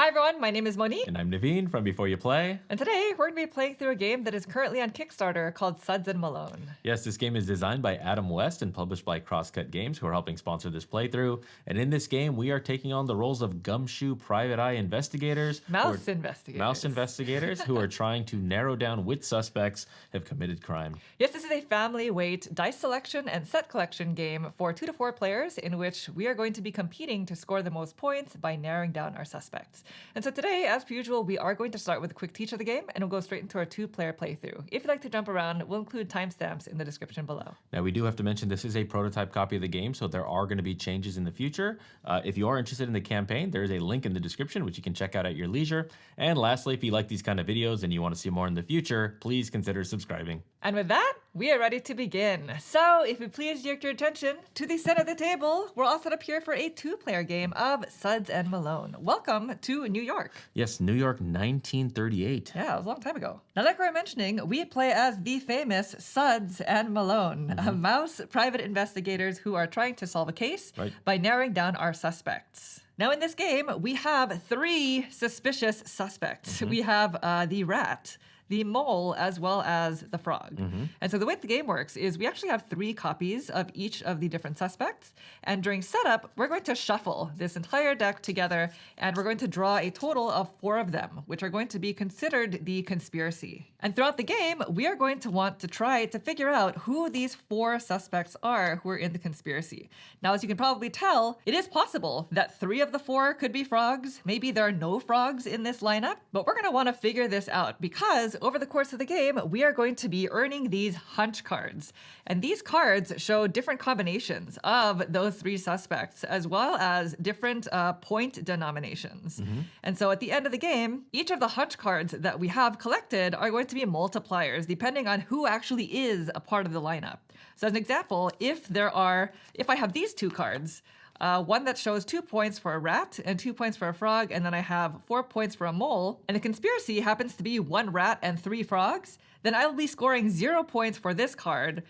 Hi everyone, my name is Monique. And I'm Naveen from Before You Play. And today we're going to be playing through a game that is currently on Kickstarter called Sudds Malone. Yes, this game is designed by Adam West and published by CrossCut Games, who are helping sponsor this playthrough. And in this game, we are taking on the roles of gumshoe private eye investigators. Mouse investigators who are trying to narrow down which suspects have committed crime. Yes, this is a family weight dice selection and set collection game for 2 to 4 players in which we are going to be competing to score the most points by narrowing down our suspects. And so today, as per usual, we are going to start with a quick teach of the game and we'll go straight into our 2-player playthrough. If you'd like to jump around, we'll include timestamps in the description below. Now, we do have to mention this is a prototype copy of the game, so there are going to be changes in the future. If you are interested in the campaign, there is a link in the description, which you can check out at your leisure. And lastly, if you like these kind of videos and you want to see more in the future, please consider subscribing. And with that, we are ready to begin. So if you please direct your attention to the center of the table, we're all set up here for a 2-player game of Sudds and Malone. Welcome to New York. Yes, New York 1938. Yeah, it was a long time ago. Now, like we were mentioning, we play as the famous Sudds and Malone, mouse private investigators who are trying to solve a case by narrowing down our suspects. Now, in this game, we have 3 suspicious suspects. We have the rat, the mole, as well as the frog. And so the way the game works is we actually have 3 copies of each of the different suspects. And during setup, we're going to shuffle this entire deck together, and we're going to draw a total of 4 of them, which are going to be considered the conspiracy. And throughout the game, we are going to want to try to figure out who these 4 suspects are who are in the conspiracy. Now, as you can probably tell, it is possible that 3 of the 4 could be frogs. Maybe there are no frogs in this lineup, but we're going to want to figure this out because over the course of the game, we are going to be earning these hunch cards. And these cards show different combinations of those 3 suspects, as well as different point denominations. And so at the end of the game, each of the hunch cards that we have collected are going to be multipliers, depending on who actually is a part of the lineup. So as an example, if I have these 2 cards, one that shows 2 points for a rat and 2 points for a frog, and then I have 4 points for a mole, and the conspiracy happens to be 1 rat and 3 frogs, then I'll be scoring 0 points for this card,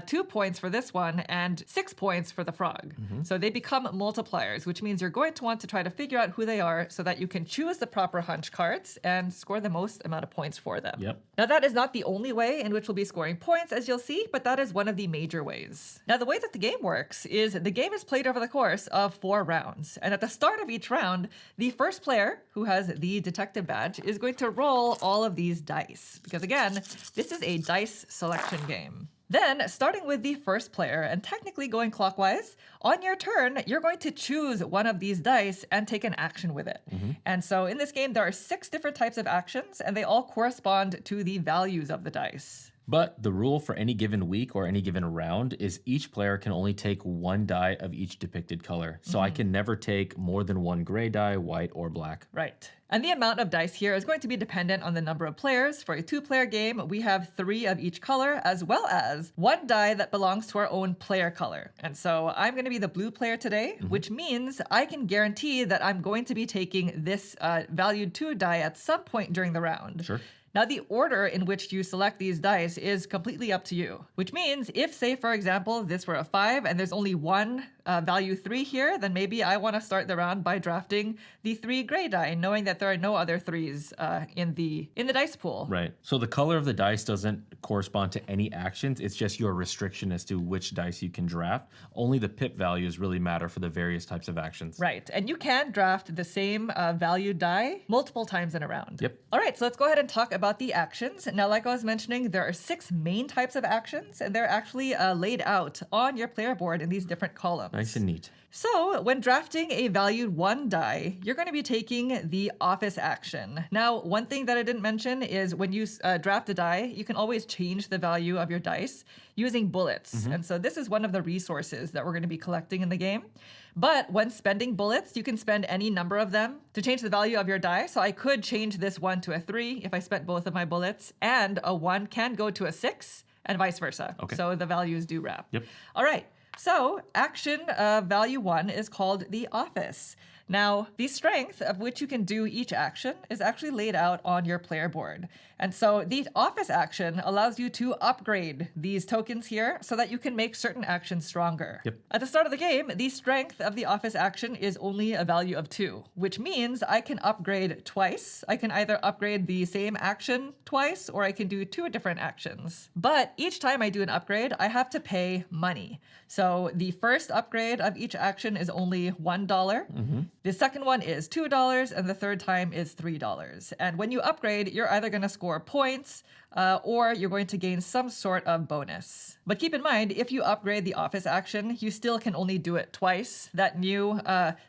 2 points for this one, and 6 points for the frog. So they become multipliers, which means you're going to want to try to figure out who they are so that you can choose the proper hunch cards and score the most amount of points for them. Now, that is not the only way in which we'll be scoring points, as you'll see, but that is one of the major ways. Now, the way that the game works is the game is played over the course of 4 rounds. And at the start of each round, the first player, who has the detective badge, is going to roll all of these dice. Because again, this is a dice selection game. Then, starting with the first player, and technically going clockwise, on your turn, you're going to choose one of these dice and take an action with it. And so in this game, there are 6 different types of actions, and they all correspond to the values of the dice. But the rule for any given week or any given round is each player can only take 1 die of each depicted color. So I can never take more than 1 gray die, white, or black. Right. And the amount of dice here is going to be dependent on the number of players. For a 2-player game, we have 3 of each color, as well as 1 die that belongs to our own player color. And so I'm going to be the blue player today, which means I can guarantee that I'm going to be taking this valued 2 die at some point during the round. Sure. Now, the order in which you select these dice is completely up to you, which means if, say, for example, this were a 5 and there's only 1 value 3 here, then maybe I want to start the round by drafting the 3 gray die, knowing that there are no other 3s in the dice pool. Right. So the color of the dice doesn't correspond to any actions. It's just your restriction as to which dice you can draft. Only the pip values really matter for the various types of actions. Right. And you can draft the same valued die multiple times in a round. Yep. All right, so let's go ahead and talk about the actions. Now, like I was mentioning, there are 6 main types of actions, and they're actually laid out on your player board in these different columns. Nice and neat. So when drafting a valued 1 die, you're going to be taking the office action. Now, one thing that I didn't mention is when you draft a die, you can always change the value of your dice using bullets. And so this is one of the resources that we're going to be collecting in the game. But when spending bullets, you can spend any number of them to change the value of your die. So I could change this 1 to a 3 if I spent both of my bullets, and a 1 can go to a 6 and vice versa. Okay. So the values do wrap. Yep. All right. So action value 1 is called the office. Now, the strength of which you can do each action is actually laid out on your player board. And so the office action allows you to upgrade these tokens here so that you can make certain actions stronger. Yep. At the start of the game, the strength of the office action is only a value of 2, which means I can upgrade twice. I can either upgrade the same action twice, or I can do 2 different actions. But each time I do an upgrade, I have to pay money. So the first upgrade of each action is only $1. The second one is $2, and the third time is $3. And when you upgrade, you're either going to score points or you're going to gain some sort of bonus. But keep in mind, if you upgrade the office action, you still can only do it twice. That new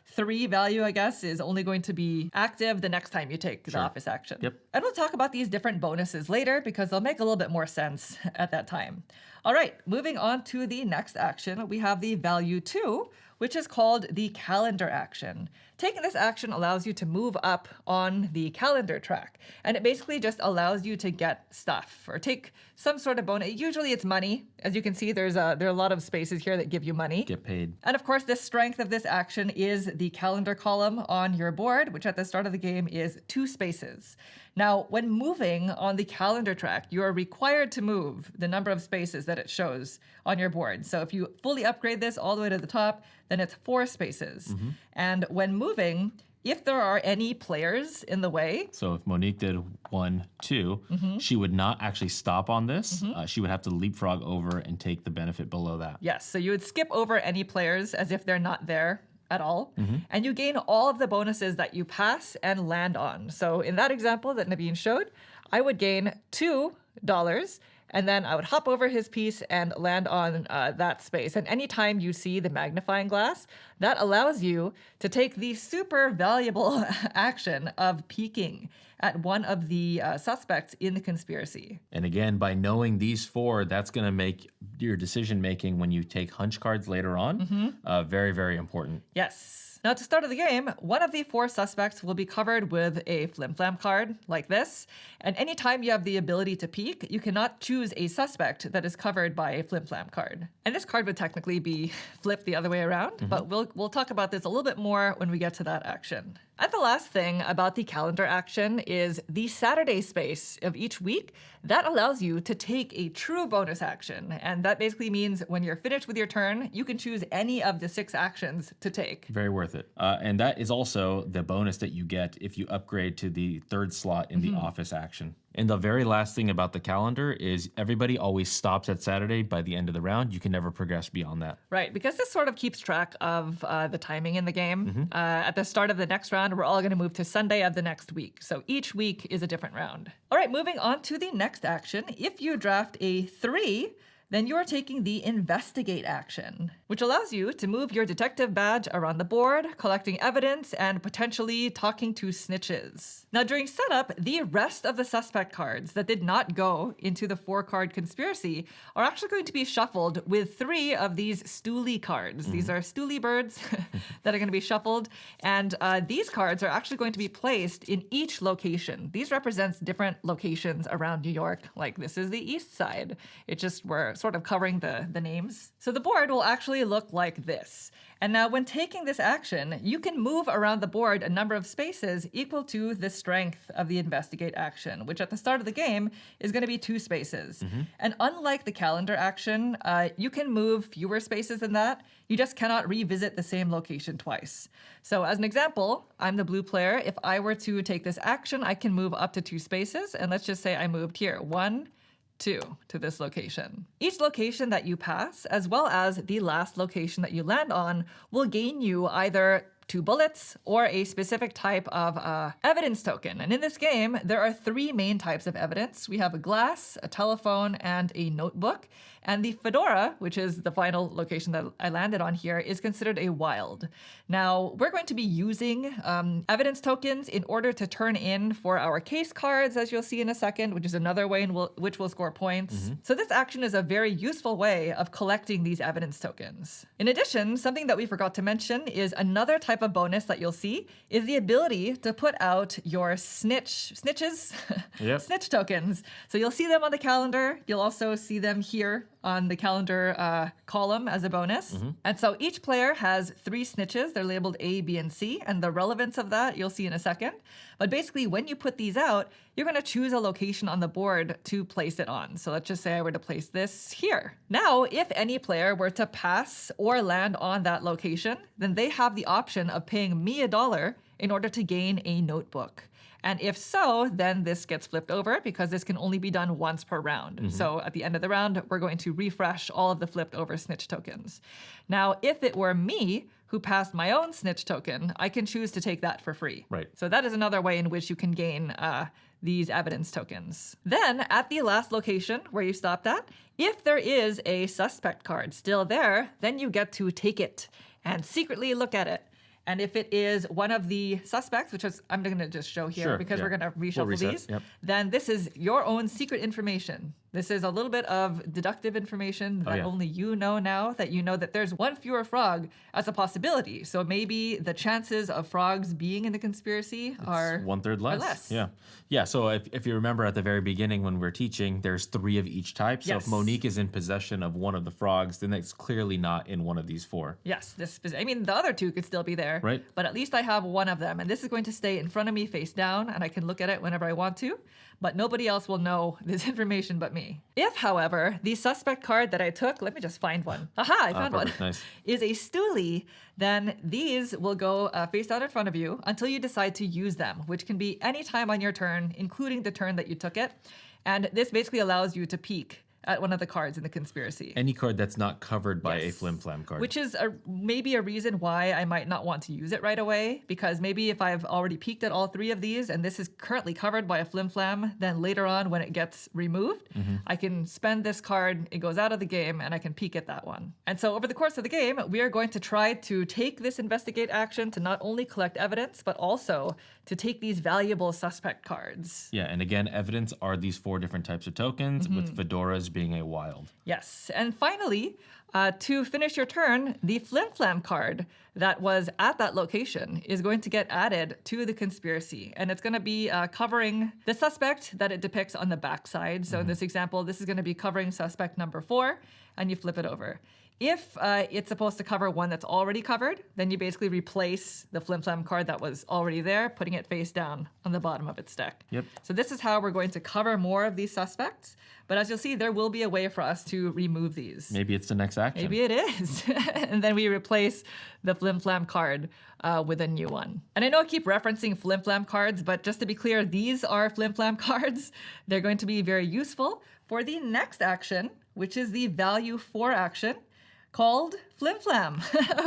3 value, I guess, is only going to be active the next time you take the office action. Yep. And we'll talk about these different bonuses later because they'll make a little bit more sense at that time. All right, moving on to the next action, we have the value 2, which is called the calendar action. Taking this action allows you to move up on the calendar track, and it basically just allows you to get stuff or take some sort of bonus. Usually it's money. As you can see, there are a lot of spaces here that give you money. Get paid. And of course, the strength of this action is the calendar column on your board, which at the start of the game is 2 spaces. Now, when moving on the calendar track, you are required to move the number of spaces that it shows on your board. So if you fully upgrade this all the way to the top, then it's 4 spaces. And when moving, if there are any players in the way. So if Monique did 1, 2, she would not actually stop on this. She would have to leapfrog over and take the benefit below that. Yes, so you would skip over any players as if they're not there at all. And you gain all of the bonuses that you pass and land on. So in that example that Naveen showed, I would gain $2, and then I would hop over his piece and land on that space. And anytime you see the magnifying glass, that allows you to take the super valuable action of peeking at one of the suspects in the conspiracy. And again, by knowing these 4, that's going to make your decision making when you take hunch cards later on very, very important. Yes. Now, to start of the game, one of the 4 suspects will be covered with a flim-flam card like this. And anytime you have the ability to peek, you cannot choose a suspect that is covered by a flim-flam card. And this card would technically be flipped the other way around, but we'll talk about this a little bit more when we get to that action. And the last thing about the calendar action is the Saturday space of each week. That allows you to take a true bonus action. And that basically means when you're finished with your turn, you can choose any of the 6 actions to take. Very worth it. And that is also the bonus that you get if you upgrade to the 3rd slot in the office action. And the very last thing about the calendar is everybody always stops at Saturday by the end of the round. You can never progress beyond that. Right, because this sort of keeps track of the timing in the game. At the start of the next round, we're all going to move to Sunday of the next week. So each week is a different round. All right, moving on to the next action. If you draft a 3, then you are taking the investigate action, which allows you to move your detective badge around the board, collecting evidence and potentially talking to snitches. Now, during setup, the rest of the suspect cards that did not go into the 4-card conspiracy are actually going to be shuffled with 3 of these stoolie cards. These are stoolie birds that are going to be shuffled, and these cards are actually going to be placed in each location. These represents different locations around New York. Like this is the East Side. It just we're sort of covering the names. So the board will actually look like this. And now when taking this action, you can move around the board a number of spaces equal to the strength of the investigate action, which at the start of the game is going to be 2 spaces. And unlike the calendar action, you can move fewer spaces than that. You just cannot revisit the same location twice. So as an example, I'm the blue player. If I were to take this action, I can move up to 2 spaces. And let's just say I moved here. 1, 2 to this location. Each location that you pass, as well as the last location that you land on, will gain you either 2 bullets or a specific type of evidence token. And in this game, there are 3 main types of evidence. We have a glass, a telephone, and a notebook. And the fedora, which is the final location that I landed on here, is considered a wild. Now, we're going to be using evidence tokens in order to turn in for our case cards, as you'll see in a second, which is another way in which we'll score points. So this action is a very useful way of collecting these evidence tokens. In addition, something that we forgot to mention is another type of bonus that you'll see is the ability to put out your snitches, snitch tokens. So you'll see them on the calendar. You'll also see them here on the calendar column as a bonus. And so each player has 3 snitches. They're labeled A, B, and C. And the relevance of that you'll see in a second. But basically, when you put these out, you're going to choose a location on the board to place it on. So let's just say I were to place this here. Now, if any player were to pass or land on that location, then they have the option of paying me $1 in order to gain a notebook. And if so, then this gets flipped over because this can only be done once per round. So at the end of the round, we're going to refresh all of the flipped over snitch tokens. Now, if it were me who passed my own snitch token, I can choose to take that for free. Right. So that is another way in which you can gain these evidence tokens. Then at the last location where you stopped at, if there is a suspect card still there, then you get to take it and secretly look at it. And if it is one of the suspects, which is I'm going to just show here because we're going to reshuffle these, then this is your own secret information. This is a little bit of deductive information that only you know now, that you know that there's one fewer frog as a possibility. So maybe the chances of frogs being in the conspiracy are 1/3 less. Or less. Yeah. Yeah. So if you remember at the very beginning when we were teaching, there's 3 of each type. So if Monique is in possession of one of the frogs, then it's clearly not in one of these 4. Yes. I mean, the other 2 could still be there. Right. But at least I have one of them. And this is going to stay in front of me face down, and I can look at it whenever I want to. But nobody else will know this information but me. If, however, the suspect card that I took, let me just find one. Aha, I found one. Nice. Is a stoolie, then these will go face down in front of you until you decide to use them, which can be any time on your turn, including the turn that you took it. And this basically allows you to peek at one of the cards in the conspiracy. Any card that's not covered by a flim flam card. Which is maybe a reason why I might not want to use it right away, because maybe if I've already peeked at all 3 of these and this is currently covered by a flim flam, then later on when it gets removed, I can spend this card, it goes out of the game, and I can peek at that one. And so over the course of the game, we are going to try to take this investigate action to not only collect evidence, but also to take these valuable suspect cards. Yeah, and again, evidence are these 4 different types of tokens, with fedoras being a wild. Yes, and finally, to finish your turn, the flim flam card that was at that location is going to get added to the conspiracy, and it's going to be covering the suspect that it depicts on the backside. So in this example, this is going to be covering suspect number 4, and you flip it over. If it's supposed to cover one that's already covered, then you basically replace the flim flam card that was already there, putting it face down on the bottom of its deck. Yep. So this is how we're going to cover more of these suspects. But as you'll see, there will be a way for us to remove these. Maybe it's the next action. Maybe it is. And then we replace the flim flam card with a new one. And I know I keep referencing flim flam cards, but just to be clear, these are flim flam cards. They're going to be very useful for the next action, which is the value 4 action, called Flim Flam.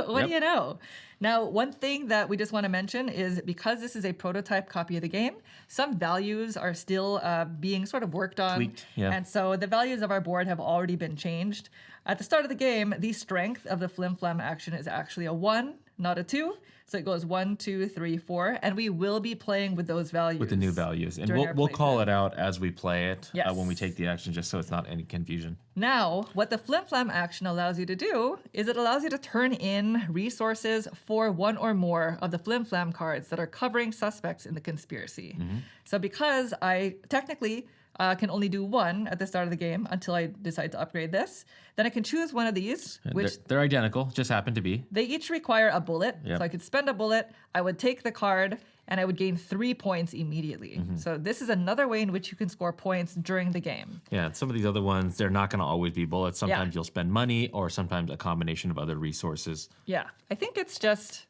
What do you know? Now, one thing that we just want to mention is because this is a prototype copy of the game, some values are still being sort of worked on. Tweaked, yeah. And so the values of our board have already been changed. At the start of the game, the strength of the Flim Flam action is actually a 1, not a 2. So it goes 1, 2, 3, 4, and we will be playing with those values. With the new values. And we'll call it out as we play it when we take the action, just so it's not any confusion. Now, what the Flim Flam action allows you to do is it allows you to turn in resources for 1 or more of the Flim Flam cards that are covering suspects in the conspiracy. So because I technically can only do 1 at the start of the game until I decide to upgrade this, then I can choose one of these, which they're identical, just happen to be. They each require a bullet. So I could spend a bullet, I would take the card, and I would gain 3 points immediately. So this is another way in which you can score points during the game. Yeah, some of these other ones, they're not going to always be bullets. Sometimes you'll spend money, or sometimes a combination of other resources. Yeah, I think it's just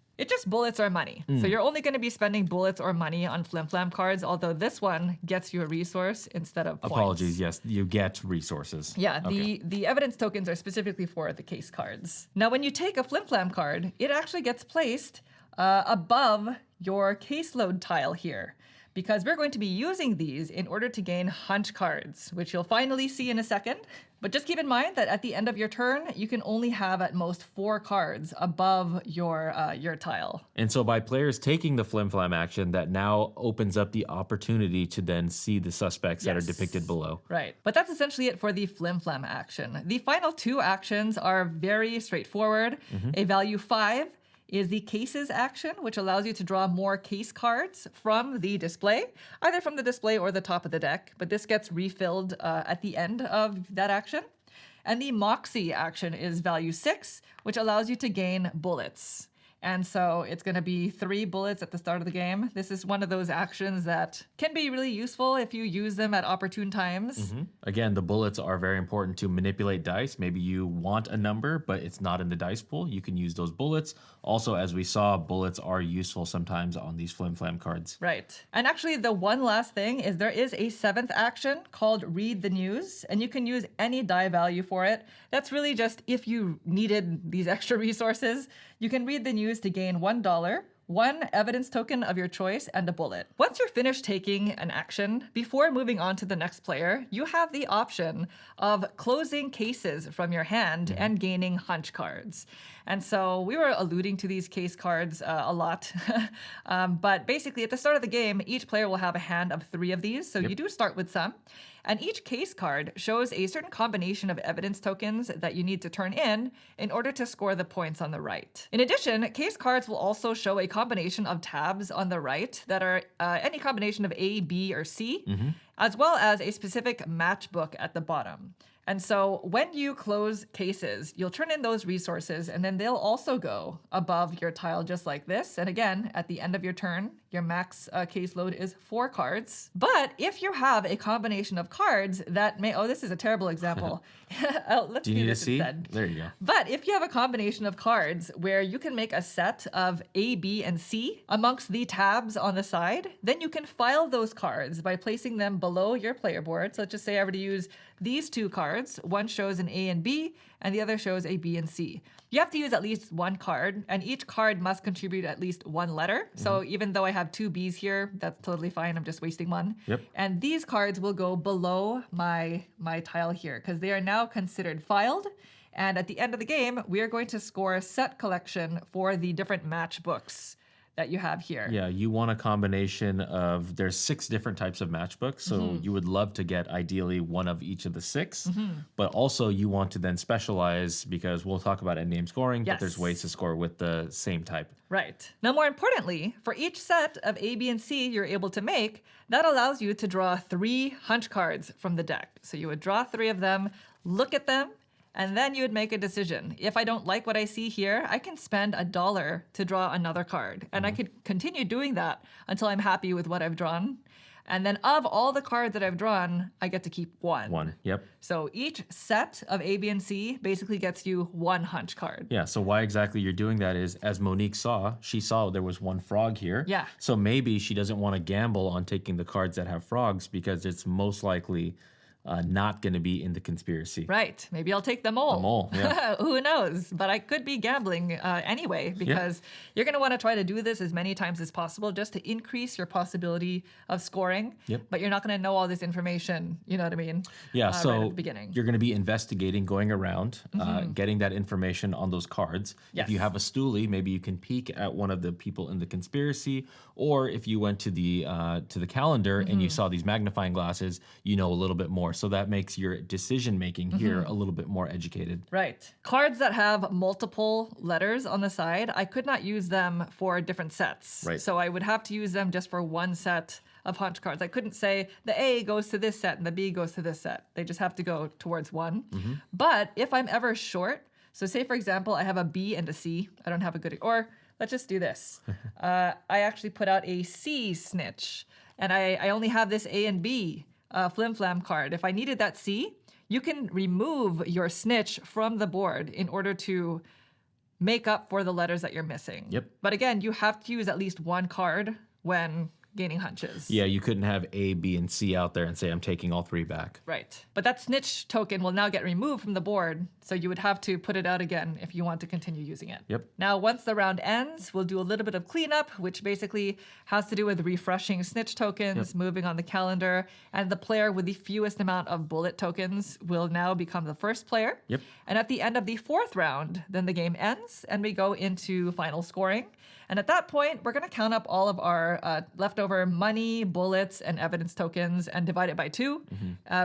bullets or money. So you're only going to be spending bullets or money on Flim Flam cards, although this one gets you a resource instead of points. Apologies, yes, you get resources. Yeah, the evidence tokens are specifically for the case cards. Now, when you take a Flim Flam card, it actually gets placed above your caseload tile here, because we're going to be using these in order to gain hunch cards, which you'll finally see in a second. But just keep in mind that at the end of your turn, you can only have at most 4 cards above your tile. And so by players taking the Flim Flam action, that now opens up the opportunity to then see the suspects that are depicted below. Right. But that's essentially it for the Flim Flam action. The final 2 actions are very straightforward. A value 5 is the cases action, which allows you to draw more case cards from the display, either from the display or the top of the deck, but this gets refilled at the end of that action. And the Moxie action is value 6, which allows you to gain bullets. And so it's going to be 3 bullets at the start of the game. This is one of those actions that can be really useful if you use them at opportune times. Again, the bullets are very important to manipulate dice. Maybe you want a number, but it's not in the dice pool. You can use those bullets. Also, as we saw, bullets are useful sometimes on these Flim Flam cards. Right. And actually, the one last thing is there is a 7th action called Read the News, and you can use any die value for it. That's really just if you needed these extra resources. You can read the news to gain $1, 1 evidence token of your choice, and a bullet. Once you're finished taking an action, before moving on to the next player, you have the option of closing cases from your hand and gaining hunch cards. And so we were alluding to these case cards a lot. But basically, at the start of the game, each player will have a hand of 3 of these. So you do start with some. And each case card shows a certain combination of evidence tokens that you need to turn in order to score the points on the right. In addition, case cards will also show a combination of tabs on the right that are any combination of A, B, or C, as well as a specific matchbook at the bottom. And so when you close cases, you'll turn in those resources and then they'll also go above your tile just like this. And again, at the end of your turn, your max case load is 4 cards. But if you have a combination of cards that may, this is a terrible example. Let's do you need a C? Instead. There you go. But if you have a combination of cards where you can make a set of A, B, and C amongst the tabs on the side, then you can file those cards by placing them below your player board. So let's just say I were to use these 2 cards. One shows an A and B, and the other shows a B and C. You have to use at least 1 card, and each card must contribute at least 1 letter. So even though I have 2 Bs here, that's totally fine. I'm just wasting 1. And these cards will go below my tile here because they are now considered filed. And at the end of the game, we are going to score a set collection for the different matchbooks that you have here. Yeah, you want a combination of, there's 6 different types of matchbooks, so you would love to get ideally 1 of each of the 6, but also you want to then specialize because we'll talk about endgame scoring, but there's ways to score with the same type. Right. Now, more importantly, for each set of A, B, and C you're able to make, that allows you to draw 3 hunch cards from the deck. So you would draw 3 of them, look at them, and then you would make a decision. If I don't like what I see here, I can spend $1 to draw another card. And I could continue doing that until I'm happy with what I've drawn. And then of all the cards that I've drawn, I get to keep 1. 1, yep. So each set of A, B, and C basically gets you 1 hunch card. Yeah, so why exactly you're doing that is, as Monique saw, she saw there was 1 frog here. Yeah. So maybe she doesn't want to gamble on taking the cards that have frogs because it's most likely not going to be in the conspiracy. Right. Maybe I'll take them all. Them all, yeah. Who knows? But I could be gambling anyway because you're going to want to try to do this as many times as possible just to increase your possibility of scoring. But you're not going to know all this information, you know what I mean? Yeah, so right at the beginning. You're going to be investigating, going around, getting that information on those cards. Yes. If you have a stoolie, maybe you can peek at one of the people in the conspiracy, or if you went to the calendar and you saw these magnifying glasses, you know a little bit more. So that makes your decision making here a little bit more educated. Right. Cards that have multiple letters on the side, I could not use them for different sets. Right. So I would have to use them just for 1 set of hunch cards. I couldn't say the A goes to this set and the B goes to this set. They just have to go towards 1. But if I'm ever short, so say for example, I have a B and a C. I don't have a good, or let's just do this. I actually put out a C snitch and I only have this A and B Flim Flam card. If I needed that C, you can remove your snitch from the board in order to make up for the letters that you're missing. Yep. But again, you have to use at least 1 card when gaining hunches. Yeah, you couldn't have A, B, and C out there and say, I'm taking all 3 back. Right. But that snitch token will now get removed from the board, so you would have to put it out again if you want to continue using it. Yep. Now, once the round ends, we'll do a little bit of cleanup, which basically has to do with refreshing snitch tokens, moving on the calendar, and the player with the fewest amount of bullet tokens will now become the first player. Yep. And at the end of the 4th round, then the game ends, and we go into final scoring. And at that point, we're going to count up all of our leftover money, bullets, and evidence tokens and divide it by 2,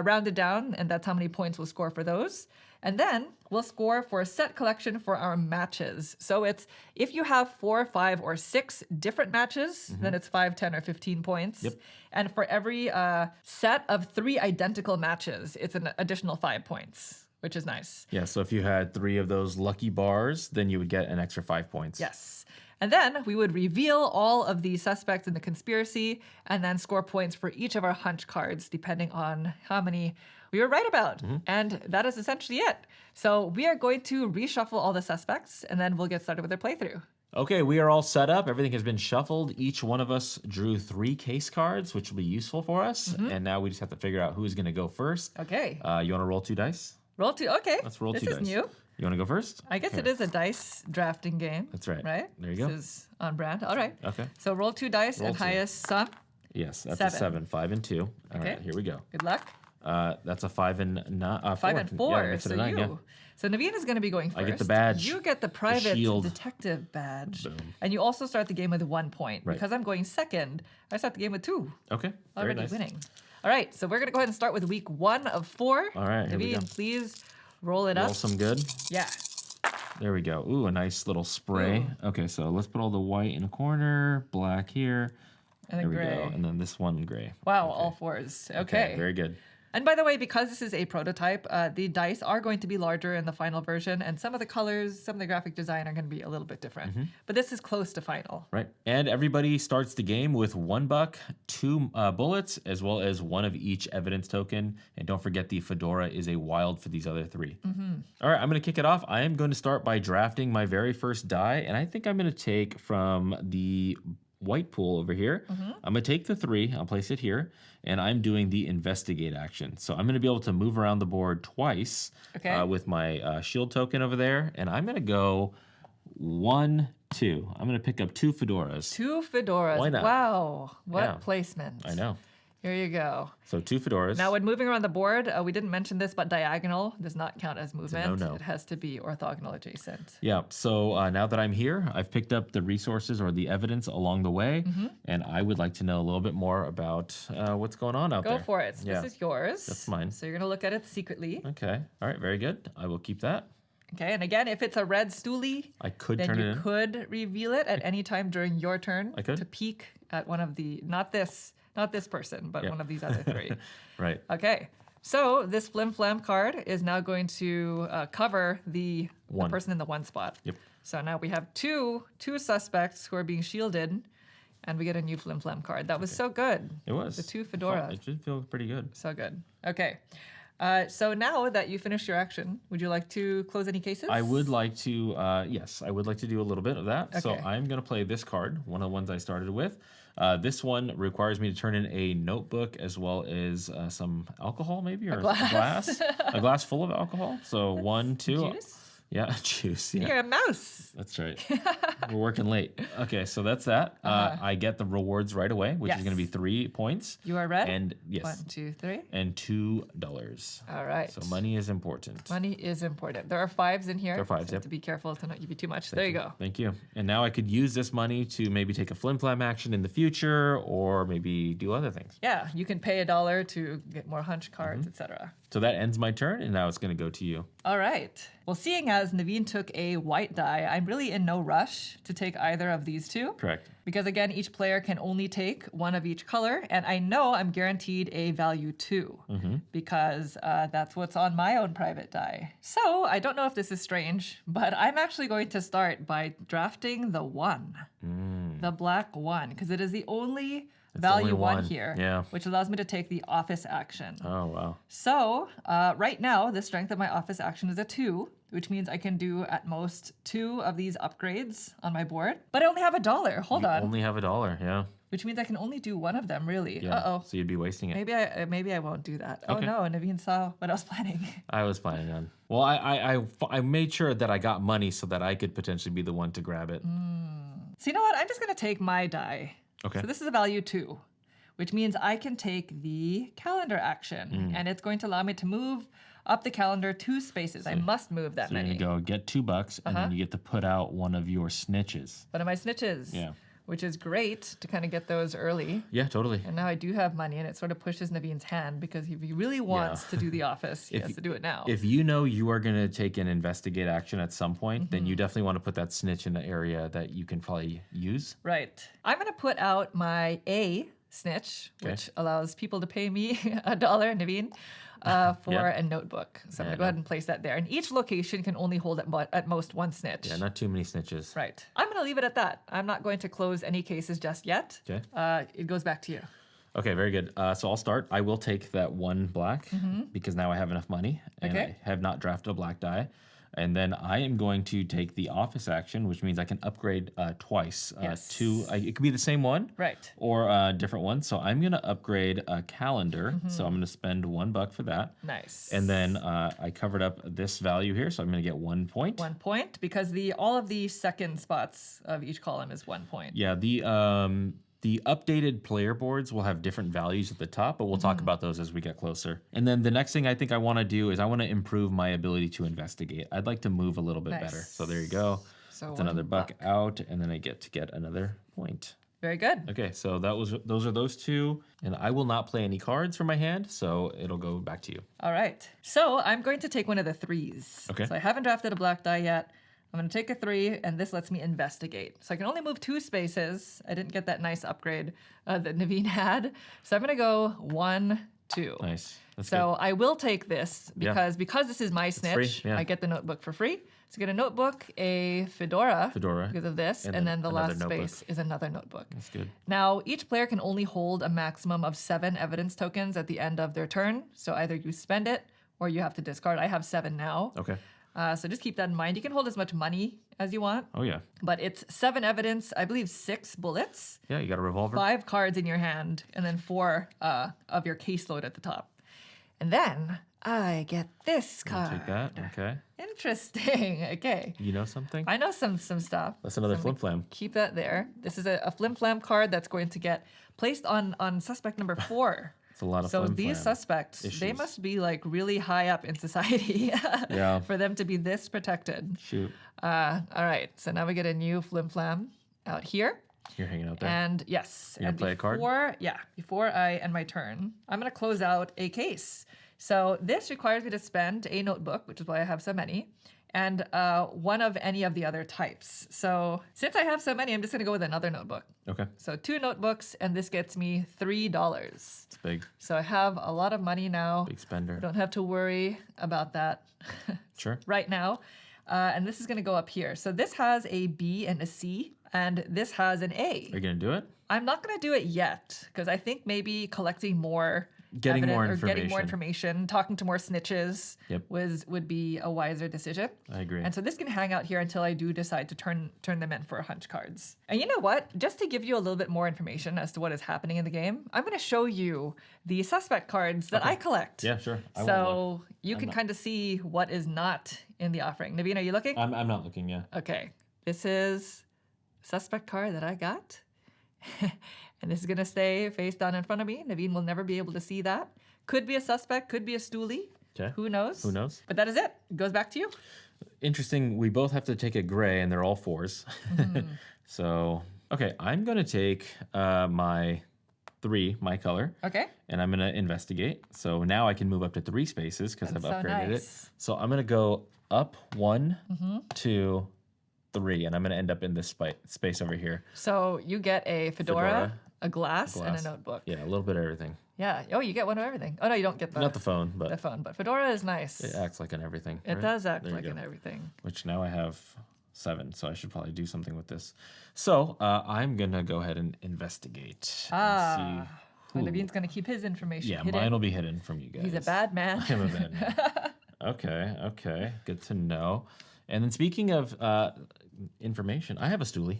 round it down, and that's how many points we'll score for those. And then we'll score for a set collection for our matches. So it's if you have 4, 5, or 6 different matches, then it's 5, 10, or 15 points. Yep. And for every set of 3 identical matches, it's an additional 5 points. which is nice. Yeah, so if you had 3 of those lucky bars, then you would get an extra 5 points. Yes. And then we would reveal all of the suspects in the conspiracy and then score points for each of our hunch cards, depending on how many we were right about. And that is essentially it. So we are going to reshuffle all the suspects, and then we'll get started with our playthrough. Okay, we are all set up. Everything has been shuffled. Each one of us drew 3 case cards, which will be useful for us. And now we just have to figure out who's going to go first. Okay. You want to roll 2 dice? Roll 2. Okay. Let's roll 2 This dice. is new. You want to go first? I guess it is a dice drafting game. That's right. Right? There you go. This is on brand. All right. Okay. So roll 2 dice Roll and 2. highest sum. Yes, that's 7. a 7. 5 and 2. All Okay. right, here we go. Good luck. That's a 5 and 4. 5 and 4. Yeah, that makes it So a 9, yeah. So Naveen is going to be going first. I get the badge, You get the private shield. detective badge. Boom. And you also start the game with 1 point. Right. Because I'm going second, I start the game with 2. Okay, very Already nice. winning. All right, so we're going to go ahead and start with week 1 of 4. All right, here we go. Naveen, please roll it Roll up. some good. Yeah. There we go. Ooh, a nice little spray. Okay, so let's put all the white in a corner, black here. And There then we gray. go. And then this one gray. Wow, Okay. all 4s. Okay. Very good. And by the way, because this is a prototype, the dice are going to be larger in the final version, and some of the colors, some of the graphic design are going to be a little bit different. But this is close to final. Right. And everybody starts the game with $1, 2 bullets, as well as 1 of each evidence token. And don't forget the fedora is a wild for these other 3. All right, I'm going to kick it off. I am going to start by drafting my very first die. And I think I'm going to take from the white pool over here. I'm going to take the 3. I'll place it here. And I'm doing the investigate action. So I'm going to be able to move around the board twice with my shield token over there. And I'm going to go 1, 2. I'm going to pick up 2 fedoras. 2 fedoras. Why not? Wow. What Yeah. placement. I know. Here you go. So 2 fedoras. Now, when moving around the board, we didn't mention this, but diagonal does not count as movement. no-no. It has to be orthogonal adjacent. Yeah, so now that I'm here, I've picked up the resources or the evidence along the way, and I would like to know a little bit more about what's going on out there. Go for it. So Yeah. This is yours. That's mine. So you're going to look at it secretly. Okay, all right, very good. I will keep that. Okay, and again, if it's a red stoolie, I could then turn it you in. could reveal it at any time during your turn I could. to peek at one of the, not this person, but Yeah. one of these other 3. Right. Okay, so this Flim Flam card is now going to cover the 1. person in the 1 spot. Yep. So now we have two suspects who are being shielded, and we get a new Flim Flam card. That was so good. It was. The 2 fedora. It should feel pretty good. So good. Okay. So now that you finished your action, would you like to close any cases? I would like to, yes, I would like to do a little bit of that. So Okay. I'm going to play this card, one of the ones I started with. This one requires me to turn in a notebook as well as some alcohol, maybe, or glass. a glass full of alcohol. So 1, 2. Juice? Yeah, juice. Yeah. You're a mouse. That's right. We're working late. Okay, so that's that. I get the rewards right away, which is going to be 3 points. You are red? And yes. 1, 2, 3. And $2. All right. So money is important. Money is important. There are 5s in here. There are 5s, so you yep. have to be careful to not give you too much. There you go. Thank you. And now I could use this money to maybe take a flim flam action in the future or maybe do other things. Yeah, you can pay $1 to get more hunch cards, etc. So that ends my turn, and now it's going to go to you. All right. Well, seeing as Naveen took a white die, I'm really in no rush to take either of these 2. Correct. Because again, each player can only take 1 of each color, and I know I'm guaranteed a value 2 because that's what's on my own private die. So I don't know if this is strange, but I'm actually going to start by drafting the 1, the black 1, because it is the only value only 1 one. here, Yeah. which allows me to take the office action. Oh, wow. So right now, the strength of my office action is a 2, which means I can do at most 2 of these upgrades on my board. But I only have $1. Hold on. Only have $1, yeah. Which means I can only do 1 of them, really. Yeah. Uh-oh. So you'd be wasting it. Maybe I won't do that. Okay. Oh no, Naveen saw what I was planning. I was planning on. Well, I made sure that I got money so that I could potentially be the one to grab it. So you know what? I'm just going to take my die. Okay. So this is a value 2, which means I can take the calendar action. And it's going to allow me to move up the calendar 2 spaces. I must move that So you're many. going to go get $2, and then you get to put out one of your snitches. One of my snitches. Yeah. Which is great to kind of get those early. Yeah, totally. And now I do have money, and it sort of pushes Naveen's hand because if he really wants to do the office, he has to do it now. If you know you are going to take an investigate action at some point, then you definitely want to put that snitch in an area that you can probably use. Right. I'm going to put out my A snitch, Okay. which allows people to pay me $1, Naveen, for Yeah. a notebook. So I'm Yeah, going to go ahead and place that there. And each location can only hold at most one snitch. Yeah, not too many snitches. Right. I'm going to leave it at that. I'm not going to close any cases just yet. Okay. It goes back to you. Okay, very good. So I'll start. I will take that one black because now I have enough money and Okay. I have not drafted a black die. And then I am going to take the office action, which means I can upgrade twice. Yes. It could be the same one, Right. or a different one. So I'm going to upgrade a calendar. So I'm going to spend $1 for that. Nice. And then I covered up this value here, so I'm going to get 1 point. 1 point, because all of the second spots of each column is 1 point. Yeah, the updated player boards will have different values at the top, but we'll talk about those as we get closer. And then the next thing I think I want to do is I want to improve my ability to investigate. I'd like to move a little bit better. So there you go. So That's another buck out, and then I get to get another point. Very good. Okay, so those are those two, and I will not play any cards from my hand, so it'll go back to you. All right. So I'm going to take one of the threes. Okay. So I haven't drafted a black die yet. I'm going to take a 3, and this lets me investigate. So I can only move 2 spaces. I didn't get that nice upgrade that Naveen had. So I'm going to go 1, 2. Nice. That's So I will take this because this is my snitch. free, yeah. I get the notebook for free. So I get a notebook, a fedora because of this, and then the another last notebook. space is another notebook. That's good. Now, each player can only hold a maximum of 7 evidence tokens at the end of their turn. So either you spend it or you have to discard. I have 7 now. Okay. So just keep that in mind. You can hold as much money as you want, Oh, yeah. but it's 7 evidence, I believe 6 bullets, Yeah, you got a revolver? 5 cards in your hand, and then 4 of your caseload at the top. And then I get this card. Take that. Okay. Interesting. Okay. You know something? I know some stuff. That's another So I'm flim gonna flam. Keep that there. This is a flim flam card that's going to get placed on suspect number 4. It's a lot of So flim these flam suspects, they issues. must be like really high up in society Yeah. for them to be this protected. Shoot. All right. So now we get a new flim flam out here. You're hanging out there. And yes. You're gonna play a card? Before I end my turn, I'm going to close out a case. So this requires me to spend a notebook, which is why I have so many, and one of any of the other types. So since I have so many, I'm just going to go with another notebook. Okay. So 2 notebooks, and this gets me $3. It's big. So I have a lot of money now. Big spender. Don't have to worry about that Sure. right now. And this is going to go up here. So this has a B and a C, and this has an A. Are you going to do it? I'm not going to do it yet because I think maybe collecting more Getting more evidence or getting more information. information, talking to more snitches Yep. would be a wiser decision. I agree. And so this can hang out here until I do decide to turn them in for hunch cards. And you know what? Just to give you a little bit more information as to what is happening in the game, I'm going to show you the suspect cards that I collect. Yeah, sure. I won't So you can kind of see what is not in the offering. Naveen, are you looking? look. I'm not looking, yeah. Okay. This is suspect card that I got. And this is going to stay face down in front of me. Naveen will never be able to see that. Could be a suspect, could be a stoolie. Okay. Who knows? Who knows? But that is it. It goes back to you. Interesting. We both have to take a gray, and they're all 4s. So, okay, I'm going to take my 3, my color, Okay. and I'm going to investigate. So now I can move up to 3 spaces because I've That's so upgraded it. nice. So I'm going to go up 1, 2, 3, and I'm going to end up in this space over here. So you get a fedora, Fedora, a glass, and a glass. notebook. Yeah, a little bit of everything. Yeah. Oh, you get one of everything. Oh, no, you don't get Not the phone, the but phone. But fedora is nice. it acts like an everything. It right? does act There you like go. an everything. Which now I have 7, so I should probably do something with this. So I'm going to go ahead and investigate. And see So Naveen's going to keep his information Yeah, hidden. mine will be hidden from you guys. He's a bad man. I'm a bad man. Okay. Good to know. And then speaking of information, I have a stoolie.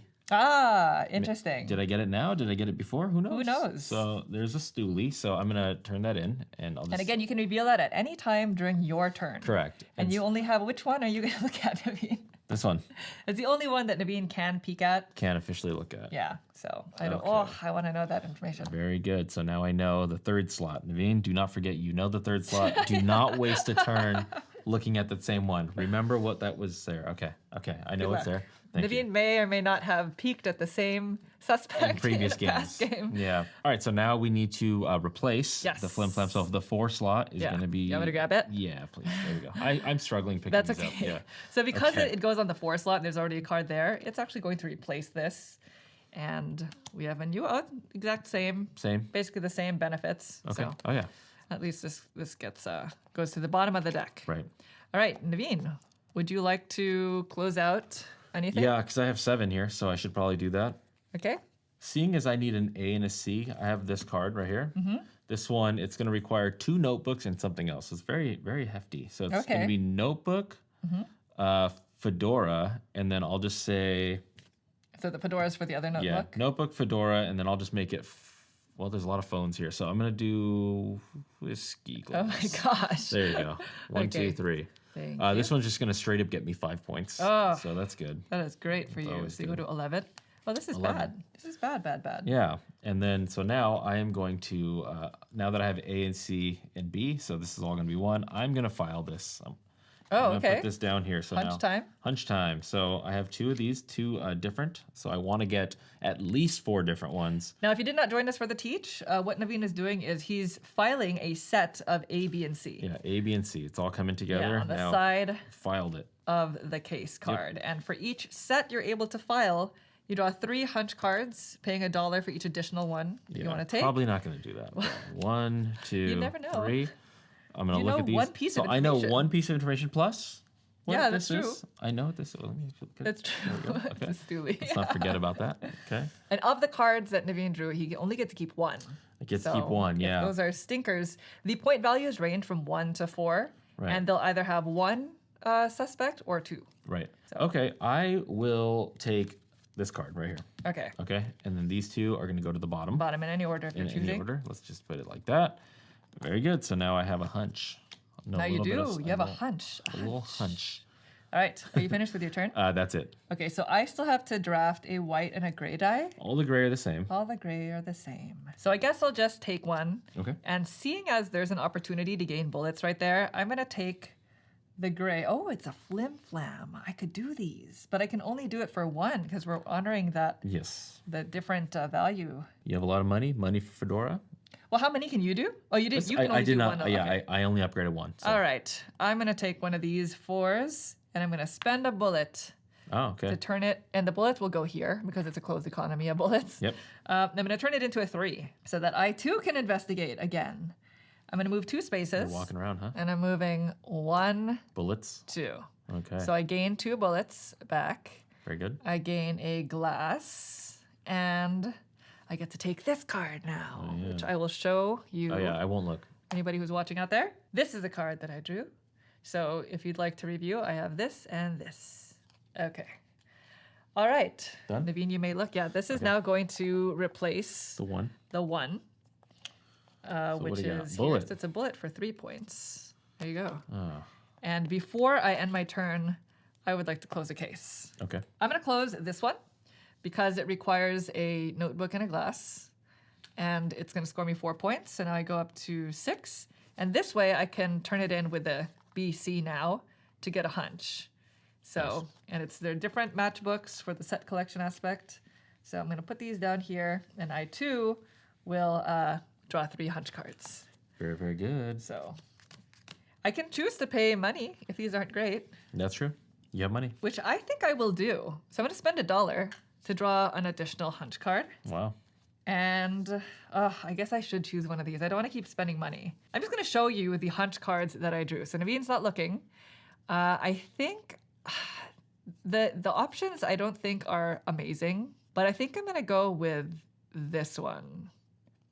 Interesting. Did I get it now? Did I get it before? Who knows? Who knows? So there's a stoolie. So I'm going to turn that in, and I'll just... And again, you can reveal that at any time during your turn. Correct. And you only have, which one are you going to look at, Naveen? This one. It's the only one that Naveen can peek at. Can't officially look at. Yeah, so I don't, Okay. I want to know that information. Very good. So now I know the 3rd slot. Naveen, do not forget you know the 3rd slot. Do not waste a turn looking at the same one. Remember what that was there. Okay. I know Good it's luck. there. Thank you. Naveen may or may not have peeked at the same suspect In previous in a past games. game. Yeah. All right. So now we need to replace Yes. the flim flam. So the 4 slot is Yeah. going to be. You want me to grab it? Yeah, please. There we go. I'm struggling picking That's these okay. up. Yeah. So because Okay. it goes on the 4 slot, there's already a card there. It's actually going to replace this. And we have a new, exact same. Same. Basically the same benefits. Okay. So Oh, yeah. at least this gets goes to the bottom of the deck. Right. All right, Naveen, would you like to close out anything? Yeah, because I have 7 here, so I should probably do that. Okay. Seeing as I need an A and a C, I have this card right here. This one, it's going to require 2 notebooks and something else. It's very, very hefty. So it's going to be notebook, fedora, and then I'll just say... So the fedora is for the other notebook? Yeah, notebook, fedora, and then I'll just make it... Well, there's a lot of phones here, so I'm going to do whiskey glass. Oh my gosh. There you go. 1, 2, 3. This one's just going to straight up get me 5 points. Oh, so that's good. That is great for you. So you go to 11. Oh, this is 11. bad. This is bad, bad, bad. Yeah. And then, so now I am going to, now that I have A and C and B, so this is all going to be 1, I'm going to file this. I'm gonna put this down here. So Hunch time? Hunch time. So I have 2 of these, 2 different. So I want to get at least 4 different ones. Now, if you did not join us for the teach, what Naveen is doing is he's filing a set of A, B, and C. Yeah, A, B, and C. It's all coming together. Yeah, on the now, side filed it. of the case card. And for each set you're able to file, you draw 3 hunch cards, paying $1 for each additional one you want to take. Probably not going to do that. 1, 2, You never know. 3. I'm going to look at these. One piece of I know information. 1 piece of information plus what that's this true. is. I know what this is. Let me look at That's true. Okay. It's a stoolie. Let's not forget about that. Okay. And of the cards that Naveen drew, he only gets to keep 1. I get to keep 1, yeah. If those are stinkers. The point values range from 1 to 4, and they'll either have 1 suspect or 2. Right. So. Okay, I will take this card right here. Okay. Okay, and then these 2 are going to go to the bottom. Bottom in any order if you're choosing. In any order. Let's just put it like that. Very good. So now I have a hunch. Now you do. You have a hunch. A little hunch. All right. Are you finished with your turn? That's it. Okay, so I still have to draft a white and a gray die. All the gray are the same. All the gray are the same. So I guess I'll just take 1. Okay. And seeing as there's an opportunity to gain bullets right there, I'm going to take the gray. Oh, it's a flim flam. I could do these, but I can only do it for 1 because we're honoring that. Yes. The different value. You have a lot of money? Money for fedora? Well, how many can you do? Oh, you did. You can only do not. 1. Yeah, okay. I only upgraded 1. So. All right. I'm going to take one of these 4s, and I'm going to spend a bullet to turn it. And the bullets will go here because it's a closed economy of bullets. Yep. I'm going to turn it into a 3 so that I, too, can investigate again. I'm going to move 2 spaces. You're walking around, huh? And I'm moving 1, bullets. 2. Okay. So I gain 2 bullets back. Very good. I gain a glass, and I get to take this card now, which I will show you. Oh, yeah, I won't look. Anybody who's watching out there, this is a card that I drew. So if you'd like to review, I have this and this. Okay. All right. Done? Naveen, you may look. Yeah, this is now going to replace the 1. The 1, which is bullet. here. So it's a bullet for 3 points. There you go. Oh. And before I end my turn, I would like to close a case. Okay. I'm going to close this one because it requires a notebook and a glass. And it's going to score me 4 points. So now I go up to 6. And this way I can turn it in with a BC now to get a hunch. So, and they're different matchbooks for the set collection aspect. So I'm going to put these down here. And I, too, will draw 3 hunch cards. Very, very good. So I can choose to pay money if these aren't great. That's true. You have money. Which I think I will do. So I'm going to spend $1 to draw an additional hunch card. Wow. And I guess I should choose one of these. I don't want to keep spending money. I'm just going to show you the hunch cards that I drew. So Naveen's not looking. I think the options I don't think are amazing, but I think I'm going to go with this one,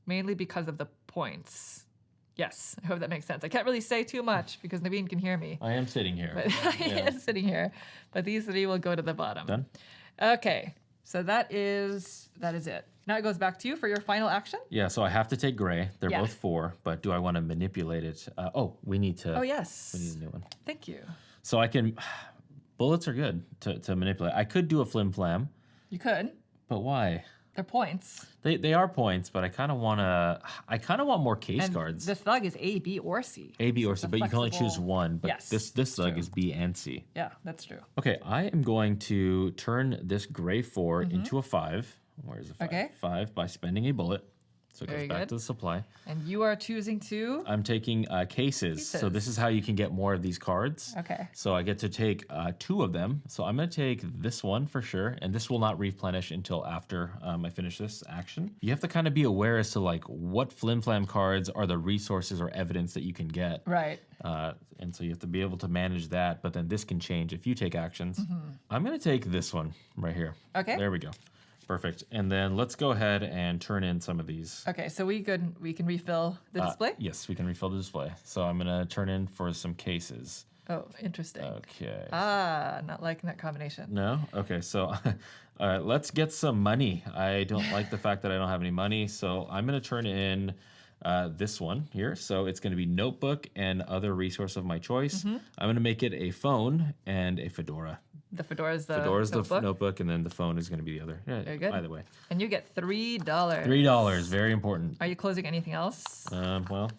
mainly because of the points. Yes, I hope that makes sense. I can't really say too much because Naveen can hear me. I am sitting here. But I am sitting here. But these 3 will go to the bottom. Done? Okay, so that is it. Now it goes back to you for your final action. Yeah, so I have to take gray. They're both 4, but do I want to manipulate it? We need to. Oh, yes. We need a new one. Thank you. So I can. Bullets are good to manipulate. I could do a flim flam. You could. But why? They're points. They are points, but I kind of want to. I kind of want more case cards. The thug is A, B, or C. A, B, or C, but you can only choose one. But this thug is B and C. Yeah, that's true. Okay, I am going to turn this gray 4 into a 5. Where's the 5? Okay. 5 by spending a bullet. So it Very goes back good. to the supply. And you are choosing to? I'm taking cases. So this is how you can get more of these cards. Okay. So I get to take 2 of them. So I'm going to take this one for sure. And this will not replenish until after I finish this action. You have to kind of be aware as to like what flim flam cards are the resources or evidence that you can get. Right. And so you have to be able to manage that. But then this can change if you take actions. I'm going to take this one right here. Okay. There we go. Perfect. And then let's go ahead and turn in some of these. Okay, so we can refill the display? Yes, we can refill the display. So I'm going to turn in for some cases. Oh, interesting. Okay. Not liking that combination. No? Okay, so all right, let's get some money. I don't like the fact that I don't have any money, so I'm going to turn in this one here. So it's going to be notebook and other resource of my choice. I'm going to make it a phone and a fedora. The fedora is the Fedora's notebook. the notebook, and then the phone is going to be the other. Yeah, Very good. Either way. And you get $3. $3, very important. Are you closing anything else? Well,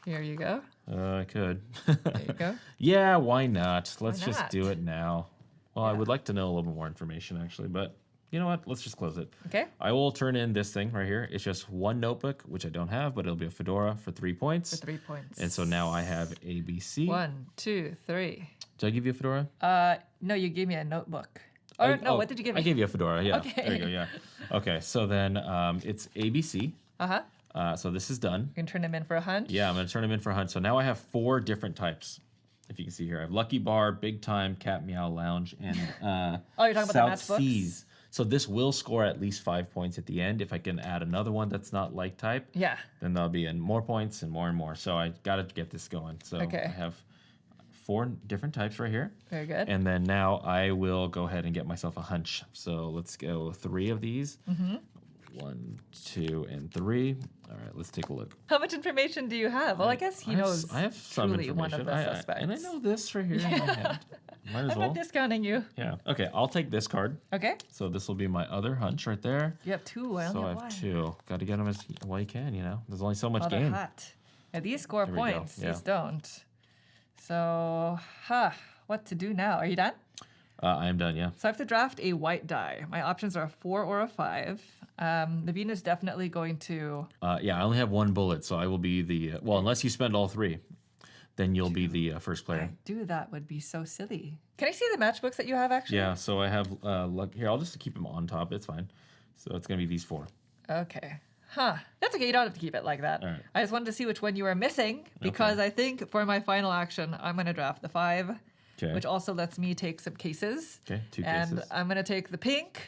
Here you go. I could. There you go. Yeah, why not? Let's Why just not? do it now. Well, I Yeah. would like to know a little bit more information, actually, but you know what? Let's just close it. Okay. I will turn in this thing right here. It's just one notebook, which I don't have, but it'll be a fedora for 3 points. For 3 points. And so now I have ABC. 1, 2, 3. Did I give you a fedora? No, you gave me a notebook. Or no, what did you give me? I gave you a fedora, yeah. Okay. There you go, yeah. Okay, so then it's ABC. Uh-huh. So this is done. You can turn them in for a hunch. Yeah, I'm going to turn them in for a hunt. So now I have 4 different types. If you can see here, I have Lucky Bar, Big Time, Cat Meow Lounge, and Oh, you're talking about the South matchbooks? Seas. So this will score at least 5 points at the end. If I can add another one that's not like type, Yeah. then there'll be more points and more. So I got to get this going. So Okay. I have 4 different types right here. Very good. And then now I will go ahead and get myself a hunch. So let's go 3 of these. 1, 2, and 3. All right, let's take a look. How much information do you have? Well, I guess he knows I have some truly information. one of the suspects. And I know this right here in my head. Might as I'm well. not discounting you. Yeah. Okay, I'll take this card. Okay. So this will be my other hunch right there. You have 2. I only So I have have 1. 2. Got to get them as well you can, you know. There's only so much Oh, they're game. hot. Yeah, these score There we go, points. yeah. These don't. So, what to do now? Are you done? I am done, yeah. So I have to draft a white die. My options are a 4 or a 5. Naveen is definitely going to... Yeah, I only have 1 bullet, so I will be the... well, unless you spend all 3, then you'll be the first player. Do that would be so silly. Can I see the matchbooks that you have, actually? Yeah, so I have... luck here, I'll just keep them on top. It's fine. So it's going to be these 4. Okay. That's okay. You don't have to keep it like that. All right. I just wanted to see which one you were missing because I think for my final action, I'm going to draft the 5, Okay. which also lets me take some cases. Okay, 2 And cases. I'm going to take the pink.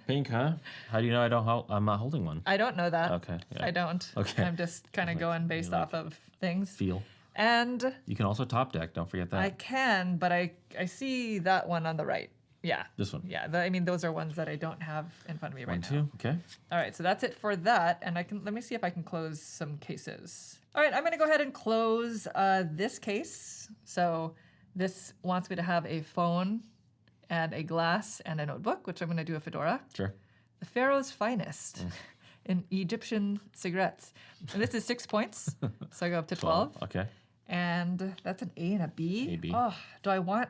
Pink, huh? How do you know I'm not holding one? I don't know that. Okay, yeah. I don't. Okay. I'm just kind of going based like- off of things. Feel. And You can also top deck. Don't forget that. I can, but I see that one on the right. Yeah. This one. Yeah. I mean, those are ones that I don't have in front of me right 1, now. 2. Okay. All right, so that's it for that, and let me see if I can close some cases. All right, I'm gonna go ahead and close this case. So this wants me to have a phone and a glass and a notebook, which I'm gonna do a fedora. Sure. The Pharaoh's finest in Egyptian cigarettes. And this is 6 points, so I go up to 12. Okay. And that's an A and a B. A, B. Oh, do I want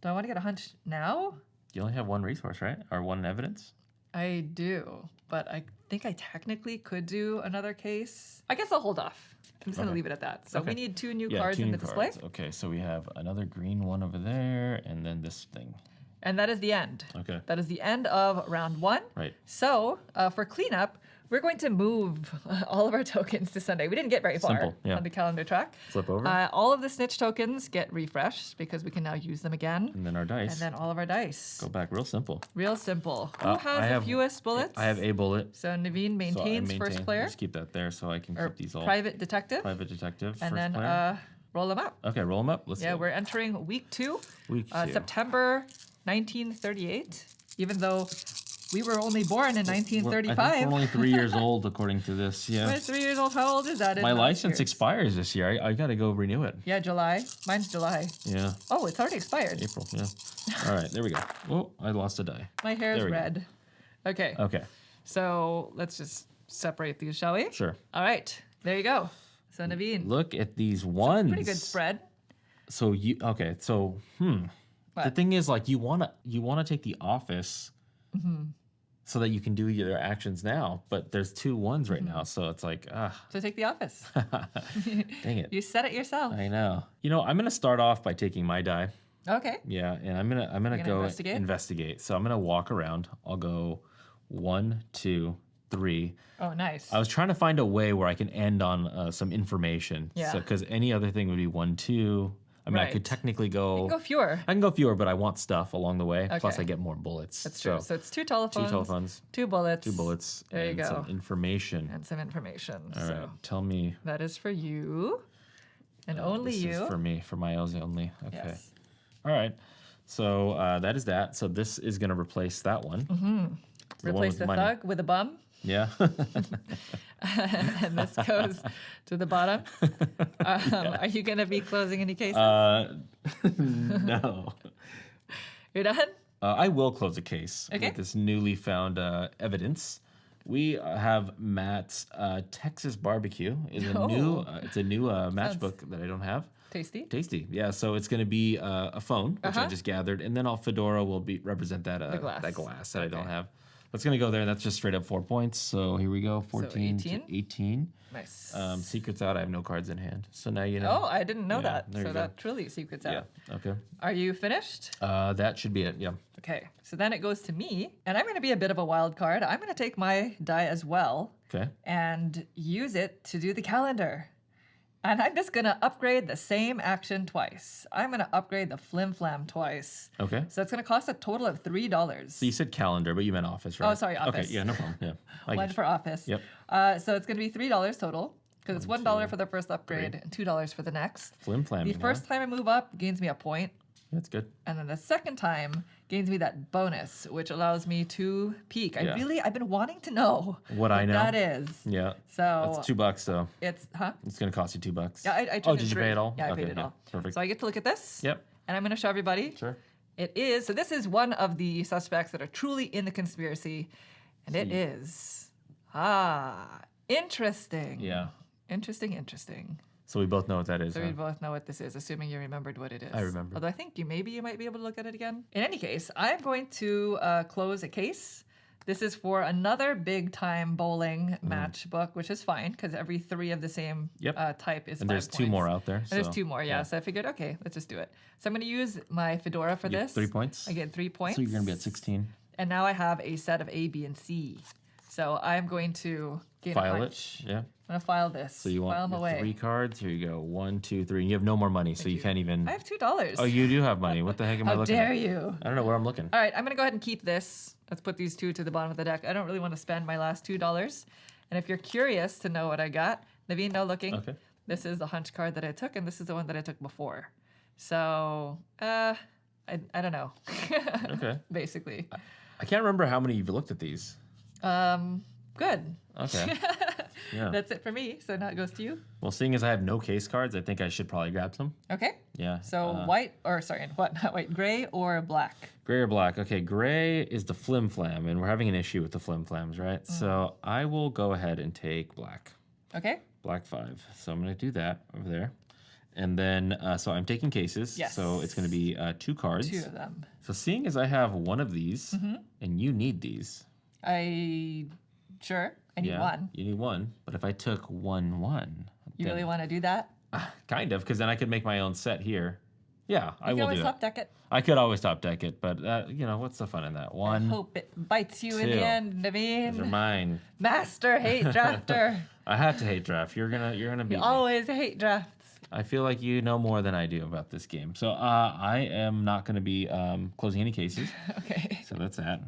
to get a hunch now? You only have 1 resource, right? Or 1 evidence? I do, but I think I technically could do another case. I guess I'll hold off. I'm just going to Okay. leave it at that. So Okay. we need 2 new Yeah, cards 2 in new the display. cards. Okay, so we have another green one over there, and then this thing. And that is the end. Okay. That is the end of round 1. Right. So for cleanup, we're going to move all of our tokens to Sunday. We didn't get very far Simple, yeah. on the calendar track. Flip over. All of the snitch tokens get refreshed because we can now use them again. And then our dice. And then all of our dice. Go back real simple. Real simple. Who I has have- the fewest bullets? I have a bullet. So Naveen So I maintains first maintain- player. Just keep that there so I can Or keep these all. private detective. Private detective, And first then player. roll them up. Okay, roll them up. Let's Yeah, go. we're entering week 2, Week 2. September 1938. Even though we were only born in I think 1935. we're only 3 years old according to this. Yeah. We're 3 years old. How old is that? in My those license years? expires this year. I got to go renew it. Yeah, July. Mine's July. Yeah. Oh, it's already expired. April. Yeah. All right, there we go. Oh, I lost a die. My hair is There we go. red. Okay, Okay, so let's just separate these, shall we? sure. All right, there you go. So Naveen, Look at these ones. pretty good spread. So The What? thing is, like, you wanna take the office so that you can do your actions now. But there's 2 ones right now, so it's like, So take the office. dang it. You said it yourself. I know. You know, I'm gonna start off by taking my die. Okay. Yeah, and I'm gonna go investigate. So I'm gonna walk around. I'll go 1, 2, 3. Oh, nice. I was trying to find a way where I can end on some information. Yeah. So because any other thing would be 1, 2. I mean, I Right. could technically go. You can go fewer. I can go fewer, but I want stuff along the way. Plus, Okay. I get more bullets. That's true. So it's 2 telephones. 2 telephones, 2 bullets. 2 bullets, There you and go. some information. And some information. All so right, tell me. that is for you. And only this you. is for me, for my Elsie only. Okay. Yes. All right. So that is that. So this is going to replace that one. Mm-hmm. The one Replace with the money. thug with a bum. Yeah. And this goes to the bottom. Are you going to be closing any cases? No. You're done? I will close a case Okay. with this newly found evidence. We have Matt's Texas Barbecue. It's a new matchbook that I don't have. Tasty. Tasty, yeah. So it's going to be a phone, which I just gathered, and then Fedora will represent that glass. that glass that I don't have. That's going to go there, and that's just straight up 4 points. So here we go, 14 18? to 18. Nice. Secrets out. I have no cards in hand, so now you know. Oh, I didn't know that. there So you go. that truly secrets out. Yeah. Okay. Are you finished? That should be it. Yeah. Okay. So then it goes to me, and I'm going to be a bit of a wild card. I'm going to take my die as well Okay. and use it to do the calendar. And I'm just going to upgrade the same action twice. I'm going to upgrade the Flim Flam twice. Okay. So it's going to cost a total of $3. So you said calendar, but you meant office, right? Oh, sorry, office. Okay. Yeah. No problem. Yeah. I One get for office. Yep. So it's going to be $3 total because it's $1 for the first upgrade and $2 for the next. Flim Flam. The first time I move up gains me a point. That's good. And then the second time gains me that bonus, which allows me to peek. Yeah. I've been wanting to know What I know. that is. Yeah. So That's $2 though. it's, huh? It's gonna cost you $2. Yeah, I Oh, turned did in you pay 3. it all? Yeah, I Okay, paid it yeah, all. perfect. So I get to look at this. Yep. And I'm going to show everybody. Sure. It is. So this is one of the suspects that are truly in the conspiracy. And it is. Interesting. Yeah. Interesting. So we both know what that is. So huh? we both know what this is, assuming you remembered what it is. I remember. Although I think you might be able to look at it again. In any case, I'm going to close a case. This is for another big time bowling match book, which is fine because every 3 of the same type is And 5 there's 2 points. more out there. And there's 2 more, yeah. So I figured, okay, let's just do it. So I'm going to use my Fedora for You get this. 3 points. I get 3 points. So you're gonna be at 16. And now I have a set of A, B, and C. So I'm going to gain a File punch. it. Yeah. I'm going to file this. So you file want them your away. 3 cards. Here you go. 1, 2, 3. And you have no more money, so you can't even. I have $2. Oh, you do have money. What the heck am I How looking dare at? you? I don't know where I'm looking. All right, I'm going to go ahead and keep this. Let's put these 2 to the bottom of the deck. I don't really want to spend my last $2. And if you're curious to know what I got, Naveen, no looking. Okay. This is the hunch card that I took, and this is the one that I took before. So, I don't know. Okay. Basically. I can't remember how many you've looked at these. Good. Okay. Yeah. That's it for me. So now it goes to you. Well, seeing as I have no case cards, I think I should probably grab some. Okay. Yeah. So not white, gray or black? Gray or black? Okay, gray is the Flim Flam, and we're having an issue with the Flim Flams, right? So I will go ahead and take black. Okay. Black 5. So I'm going to do that over there. And then, so I'm taking cases. Yes. So it's going to be 2 cards. 2 of them. So seeing as I have one of these, and you need these. Sure. I need 1. You need 1. But if I took 1, You really want to do that? kind of, because then I could make my own set here. Yeah, I You can will always do top that. deck it. I could always top deck it, but what's the fun in that? 1. I hope it bites you in 2. the end, Those are Naveen. mine. Master hate drafter. I had to hate draft. You're gonna beat You me. always hate drafts. I feel like you know more than I do about this game. So I am not gonna be closing any cases. Okay. So that's that.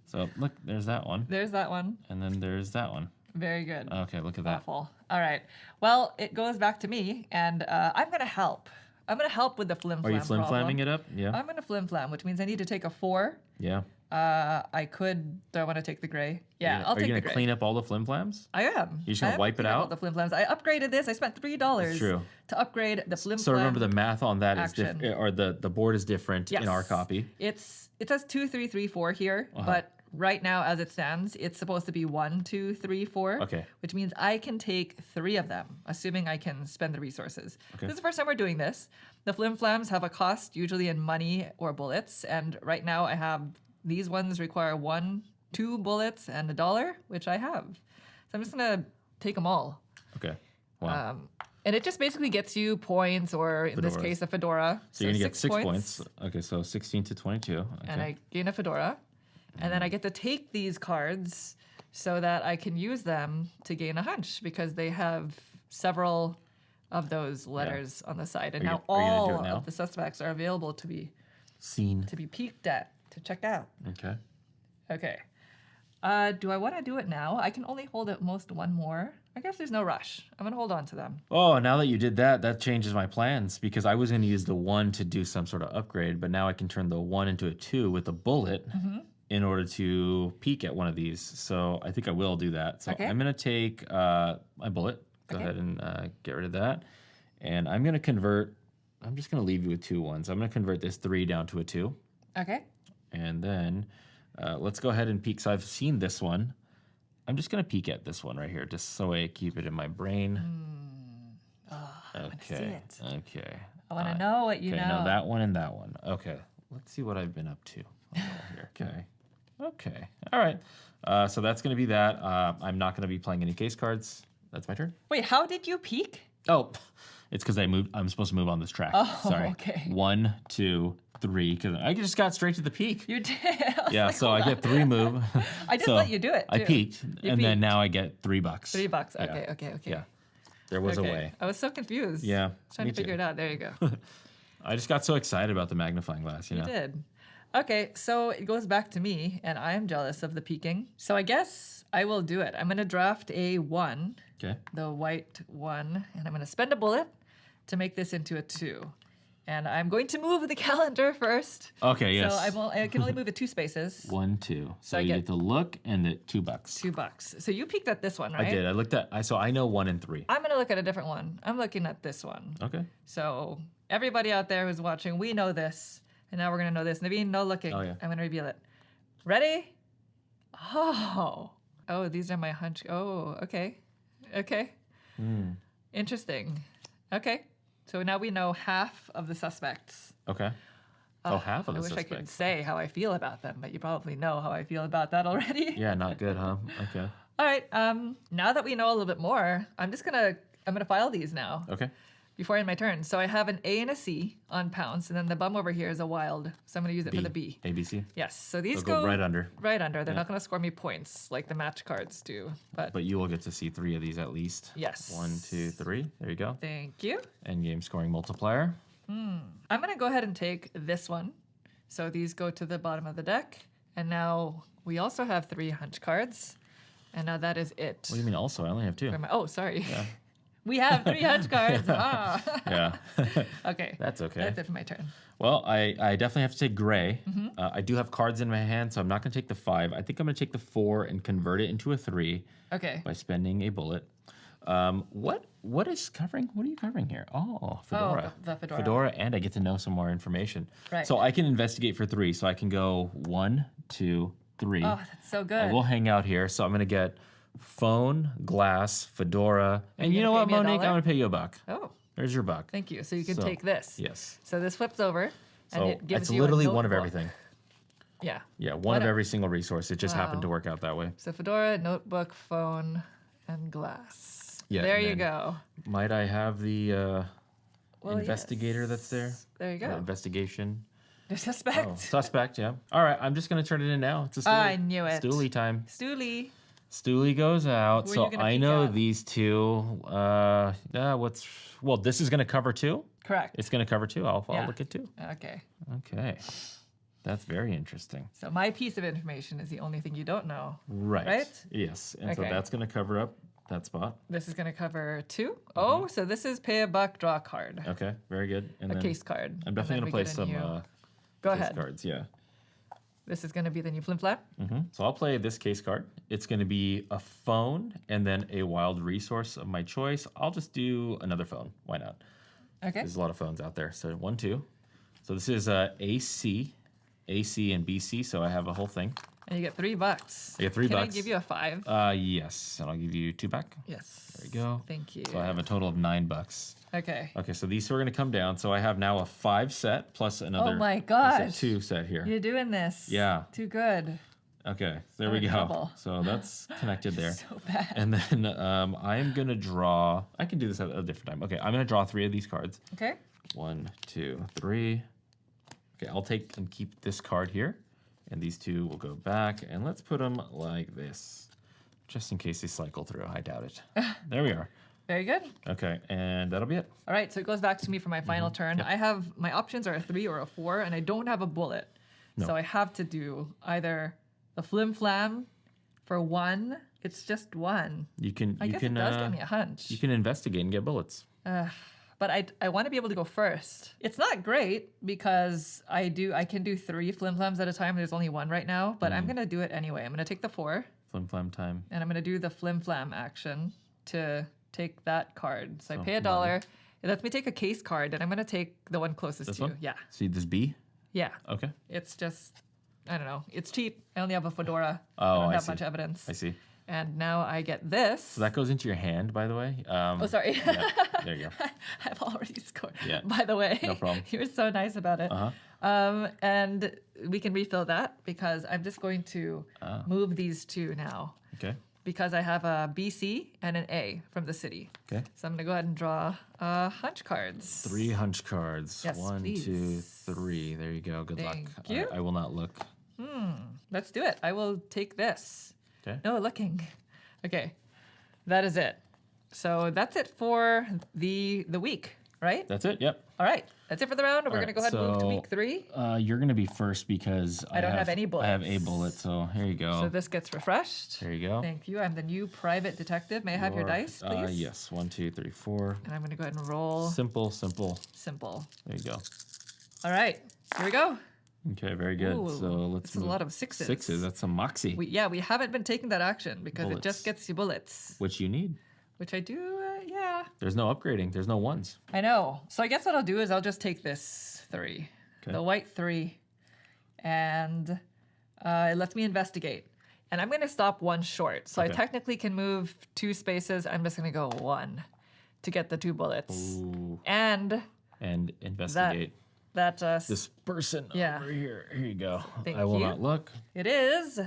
So look, there's that one, There's that one. and then there's that one. Very good. Okay, look at that. Awful. All right. Well, it goes back to me, and I'm going to help. I'm going to help with the flim flam. Are you flim flamming it up? Yeah. I'm going to flim flam, which means I need to take a 4. Yeah. I could. Do I want to take the gray? Yeah, I'll Are take you the gonna gray. clean up all the flim flams? I am. You're just gonna I am wipe it cleaning up all out? The flim flams. I upgraded this. I spent $3 That's true. to upgrade the flim So flam. remember the math on that is action. different, or the board is different in our Yes. copy. It says 2, 3, 3, 4 here, but right now as it stands, it's supposed to be 1, 2, 3, 4. Okay. Which means I can take 3 of them, assuming I can spend the resources. Okay. This is the first time we're doing this. The flim flams have a cost, usually in money or bullets, and right now I have these ones require 1 2 bullets and $1, which I have. So I'm just going to take them all. Okay. Wow. And it just basically gets you points, or in this case, a fedora. So you're going to get 6 points. Okay, so 16 to 22. Okay. And I gain a fedora. And then I get to take these cards so that I can use them to gain a hunch, because they have several of those letters on the side. And now all of the suspects are available to be seen, to be peeked at, to check out. Okay. Okay. Do I want to do it now? I can only hold at most one more. I guess there's no rush. I'm going to hold on to them. Oh, now that you did that, that changes my plans, because I was going to use the 1 to do some sort of upgrade, but now I can turn the 1 into a 2 with a bullet in order to peek at one of these. So I think I will do that. So I'm going to take my bullet. Go ahead and get rid of that. And I'm going to convert, I'm just going to leave you with 2 1s. I'm going to convert this 3 down to a 2. Okay. And then let's go ahead and peek. So I've seen this one. I'm just going to peek at this one right here, just so I keep it in my brain. I want to see it. Okay. I want to know what you know. Okay, now that one and that one. Okay. Let's see what I've been up to. Here. Okay. Okay. All right. So that's going to be that. I'm not going to be playing any case cards. That's my turn. Wait, how did you peek? Oh, it's because I'm supposed to move on this track. Oh, sorry. okay. 1, 2, 3. Because I just got straight to the peak. You did. Yeah, so I get 3 move. I just let you do it, too. I peeked, then now I get $3. $3. Okay. Yeah. There was a way. I was so confused. Yeah. I was trying to figure it out. There you go. I just got so excited about the magnifying glass, you know? You did. Okay, so it goes back to me, and I am jealous of the peeking. So I guess I will do it. I'm going to draft a 1, the white 1, and I'm going to spend a bullet to make this into a 2. And I'm going to move the calendar first. Okay, yes. So I can only move it 2 spaces. 1, 2. So you get to look and the $2. $2. So you peeked at this one, right? I did. I looked at. So I know 1 and 3. I'm going to look at a different one. I'm looking at this one. Okay. So everybody out there who's watching, we know this. And now we're going to know this. Naveen, no looking. Oh, yeah. I'm going to reveal it. Ready? Oh, these are my hunch. Oh, okay. Interesting. Okay. So now we know half of the suspects. Okay. Half of the suspects. I wish I could say how I feel about them, but you probably know how I feel about that already. Yeah, not good, huh? Okay. All right. Now that we know a little bit more, I'm gonna file these now. Okay. Before I end my turn. So I have an A and a C on pounce, and then the bum over here is a wild. So I'm going to use it for the B. A, B, C? Yes. So these go right under. Right under. They're not going to score me points like the match cards do. But you will get to see 3 of these at least. Yes. 1, 2, 3. There you go. Thank you. Endgame scoring multiplier. I'm going to go ahead and take this one. So these go to the bottom of the deck. And now we also have 3 hunch cards. And now that is it. What do you mean also? I only have 2. Sorry. Yeah. We have 3 hunch cards. Yeah. Okay. That's okay. That's it for my turn. Well, I definitely have to take gray. I do have cards in my hand, so I'm not going to take the 5. I think I'm going to take the 4 and convert it into a 3. Okay. By spending a bullet. What is covering? What are you covering here? Oh, fedora. Oh, the fedora. Fedora, and I get to know some more information. Right. So I can investigate for 3. So I can go 1, 2, 3. Oh, that's so good. We'll hang out here. So I'm going to get phone, glass, fedora, and you know what, Monique? I'm going to pay you $1. Oh. There's your $1. Thank you. So you can take this. Yes. So this flips over, and it gives it's you literally a one of notebook. everything. Yeah. Yeah, one of every single resource. It just happened to work out that way. So fedora, notebook, phone, and glass. Yeah. There you go. Might I have the investigator that's there? There you go. Investigation. The suspect. Oh, suspect, yeah. All right, I'm just going to turn it in now. It's a Stoolie. I knew it. Stoolie time. Stoolie. Stoolie goes out. Who are So you gonna I peek know at? these 2. This is going to cover 2? Correct. It's going to cover 2. I'll look at 2. Okay. Okay. That's very interesting. So my piece of information is the only thing you don't know. Right. Right? Yes. And so that's going to cover up that spot. This is going to cover 2. Oh, so this is pay $1, draw a card. Okay. Very good. And A then case card. I'm definitely going to play some Go case ahead. cards. Yeah. This is going to be the new flim flap. So I'll play this case card. It's going to be a phone and then a wild resource of my choice. I'll just do another phone. Why not? Okay. There's a lot of phones out there. So 1, 2. So this is AC, and BC. So I have a whole thing. And you get $3. I get $3. Can I give you a 5? Yes. And I'll give you $2 back. Yes. There you go. Thank you. So I have a total of $9. Okay. Okay, so these 2 are going to come down. So I have now a 5 set plus another. Oh my gosh. 2 set here. You're doing this. Yeah. Too good. Okay, there I'm we in go. trouble. So that's connected there. So bad. And then I'm going to draw. I can do this at a different time. Okay, I'm going to draw 3 of these cards. Okay. 1, 2, 3. Okay, I'll take and keep this card here. And these 2 will go back. And let's put them like this. Just in case they cycle through. I doubt it. There we are. Very good. Okay, and that'll be it. All right, so it goes back to me for my final turn. Yep. I have, my options are a 3 or a 4, and I don't have a bullet. No. So I have to do either the flim flam for 1. It's just 1. You can. I guess it does give me a hunch. You can investigate and get bullets. But I want to be able to go first. It's not great because I can do 3 flim flams at a time. There's only 1 right now, but I'm gonna do it anyway. I'm gonna take the 4. Flim flam time. And I'm gonna do the flim flam action to take that card. So I pay $1. money. It lets me take a case card, and I'm gonna take the one closest This to you. one? Yeah. See this B? Yeah. Okay. It's just, I don't know. It's cheap. I only have a fedora. Oh, I don't I have see. much evidence. I see. And now I get this. So that goes into your hand, by the way. Oh, sorry. Yeah, there you go. I've already scored. Yeah. By the way. No problem. You were so nice about it. And we can refill that because I'm just going to move these 2 now Okay. because I have a BC and an A from the city. Okay. So I'm going to go ahead and draw hunch cards. 3 hunch cards. Yes, 1, please. 2, 3. There you go. Good luck. Thank you. I will not look. Let's do it. I will take this. Okay. No looking. Okay. That is it. So that's it for the week, right? That's it. Yep. All right. That's it for the round. We're All going to right, go ahead and move to so, week 3. You're going to be first because I don't have any I have a bullets. bullet. So here you go. So this gets refreshed. There you go. Thank you. I'm the new private detective. May I have your dice, please? Yes. 1, 2, 3, 4. And I'm going to go ahead and roll Simple, simple. simple. There you go. All right. Here we go. Okay, very good. Ooh, so let's this is a lot of 6s. 6s. That's some moxie, We haven't been taking that action because it just Bullets. gets you bullets, which you need. which I do, yeah. There's no upgrading. There's no 1s. I know. So I guess what I'll do is I'll just take this 3, Okay. the white 3, and it lets me investigate. And I'm going to stop 1 short. So I Okay. technically can move 2 spaces. I'm just going to go 1 to get the 2 bullets. Ooh. And And investigate. that This person Yeah. over here. Here you go. Thank I will you. not look. it is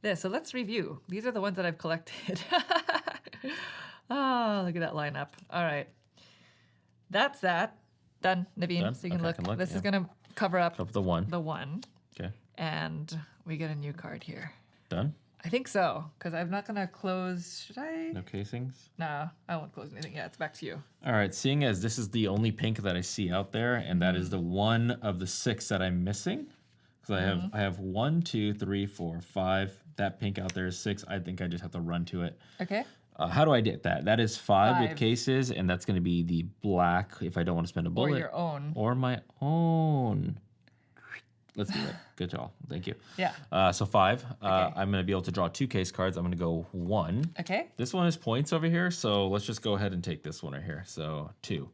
this. So let's review. These are the ones that I've collected. Oh, look at that lineup. All right. That's that. Done, Naveen. Done? So you can Okay, I look. can look, This is yeah. going to cover up Up the 1. the 1. Okay. And we get a new card here. Done. I think so, because I'm not going to close. Should I? No casings. No, I won't close anything. Yeah, it's back to you. All right. Seeing as this is the only pink that I see out there, and that is the 1 of the 6 that I'm missing, because I have 1, 2, 3, 4, 5. That pink out there is 6. I think I just have to run to it. Okay. How do I get that? That is 5 with 5. cases, and that's going to be the black if I don't want to spend a bullet. Or your own. Or my own. Let's do it. Good job. Thank you. Yeah. So 5. Okay. I'm going to be able to draw 2 case cards. I'm going to go 1. Okay. This one is points over here, so let's just go ahead and take this one right here. So 2.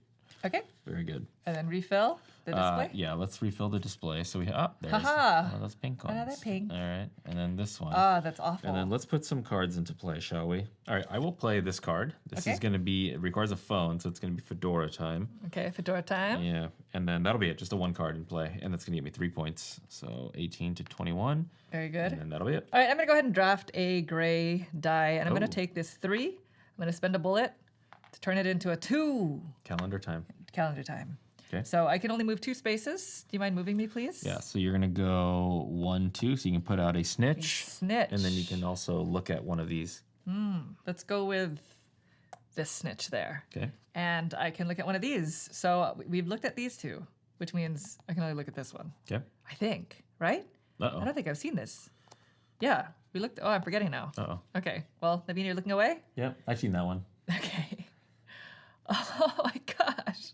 Okay. Very good. And then refill the display. Yeah, let's refill the display. So we have, there's Haha. one of those pink ones. Another pink. All right, and then this one. Ah, that's awful. And then let's put some cards into play, shall we? All right, I will play this card. This Okay. is going to be, it requires a phone, so it's going to be Fedora time. Okay, fedora time. Yeah, and then that'll be it, just a 1 card in play, and that's going to get me 3 points. So 18 to 21, Very good. and then that'll be it. All right, I'm going to go ahead and draft a gray die, and I'm going Oh. to take this 3. I'm going to spend a bullet to turn it into a 2. Calendar time. Calendar time. Okay. So I can only move 2 spaces. Do you mind moving me, please? Yeah, so you're going to go 1, 2, so you can put out a snitch. Snitch. And then you can also look at one of these. Let's go with this snitch there. Okay. And I can look at one of these. So we've looked at these 2, which means I can only look at this one. Okay. I think, right? I Uh-oh. don't think I've seen this. Yeah, we looked. Oh, I'm forgetting now. Uh-oh. Okay. Well, Naveen, you're looking away? Yep, I've seen that one. Okay. Oh my gosh.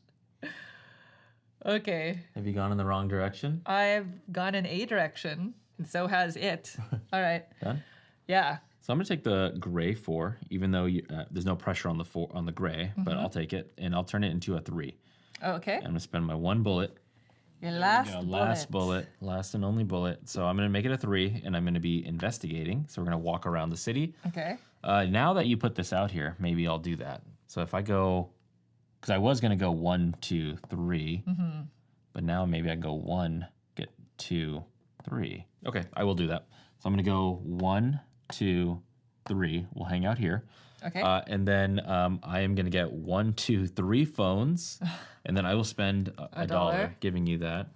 Okay. Have you gone in the wrong direction? I've gone in a direction, and so has it. All right. Done? Yeah. So I'm gonna take the gray 4, even though there's no pressure on the 4 on the gray, but I'll take it and I'll turn it into a 3. Okay. I'm gonna spend my 1 bullet. Your last Yeah, bullet. last bullet, last and only bullet. So I'm gonna make it a 3, and I'm gonna be investigating. So we're gonna walk around the city. Okay. Now that you put this out here, maybe I'll do that. So if I go, because I was gonna go 1, 2, 3, but now maybe I go 1, get 2, 3. Okay, I will do that. So I'm going to go 1, 2, 3. We'll hang out here. Okay. And then I am going to get 1, 2, 3 phones. And then I will spend a dollar giving you that.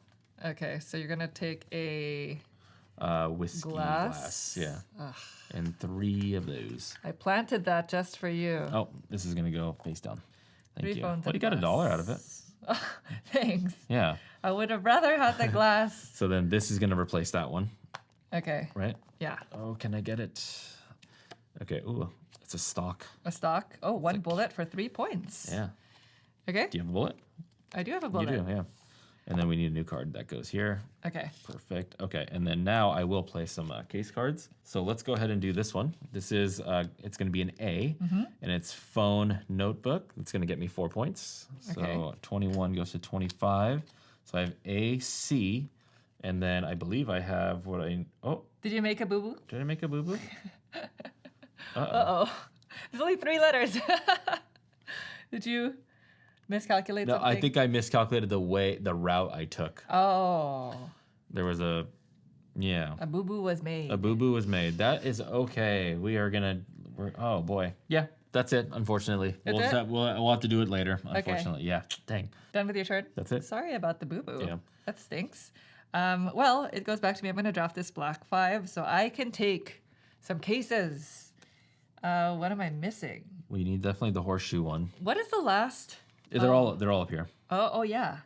Okay, so you're going to take a whiskey glass. Yeah. Ugh. And 3 of those. I planted that just for you. Oh, this is going to go face down. Thank 3 you. phones Well, and you got glass. $1 out of it. Oh, thanks. Yeah. I would have rather had the glass. So then this is going to replace that one, Okay. right? Yeah. Oh, can I get it? Okay. Ooh, it's a stock. A stock. Oh, 1 bullet for 3 points. Yeah. Okay. Do you have a bullet? I do have a bullet. You do, yeah. And then we need a new card that goes here. Okay. Perfect. Okay, and then now I will play some case cards. So let's go ahead and do this one. This is, it's going to be an A, and it's phone notebook. It's going to get me 4 points. So Okay. 21 goes to 25. So I have A, C, and then I believe I have what oh, Did you make a boo-boo? did I make a boo-boo? Uh-oh. There's only 3 letters. Did you miscalculate No, something? I think I miscalculated the route I took. Oh. There was a boo-boo was made. A boo-boo was made. That is okay. Oh boy. Yeah, that's it, unfortunately. That's it? We'll have to do it later, unfortunately. Yeah, dang. Done with your turn? That's it. Sorry about the boo-boo. Yeah. That stinks. Well, it goes back to me. I'm going to draft this black 5 so I can take some cases. What am I missing? We need definitely the horseshoe one. What is the last? They're all up here. Oh, yeah.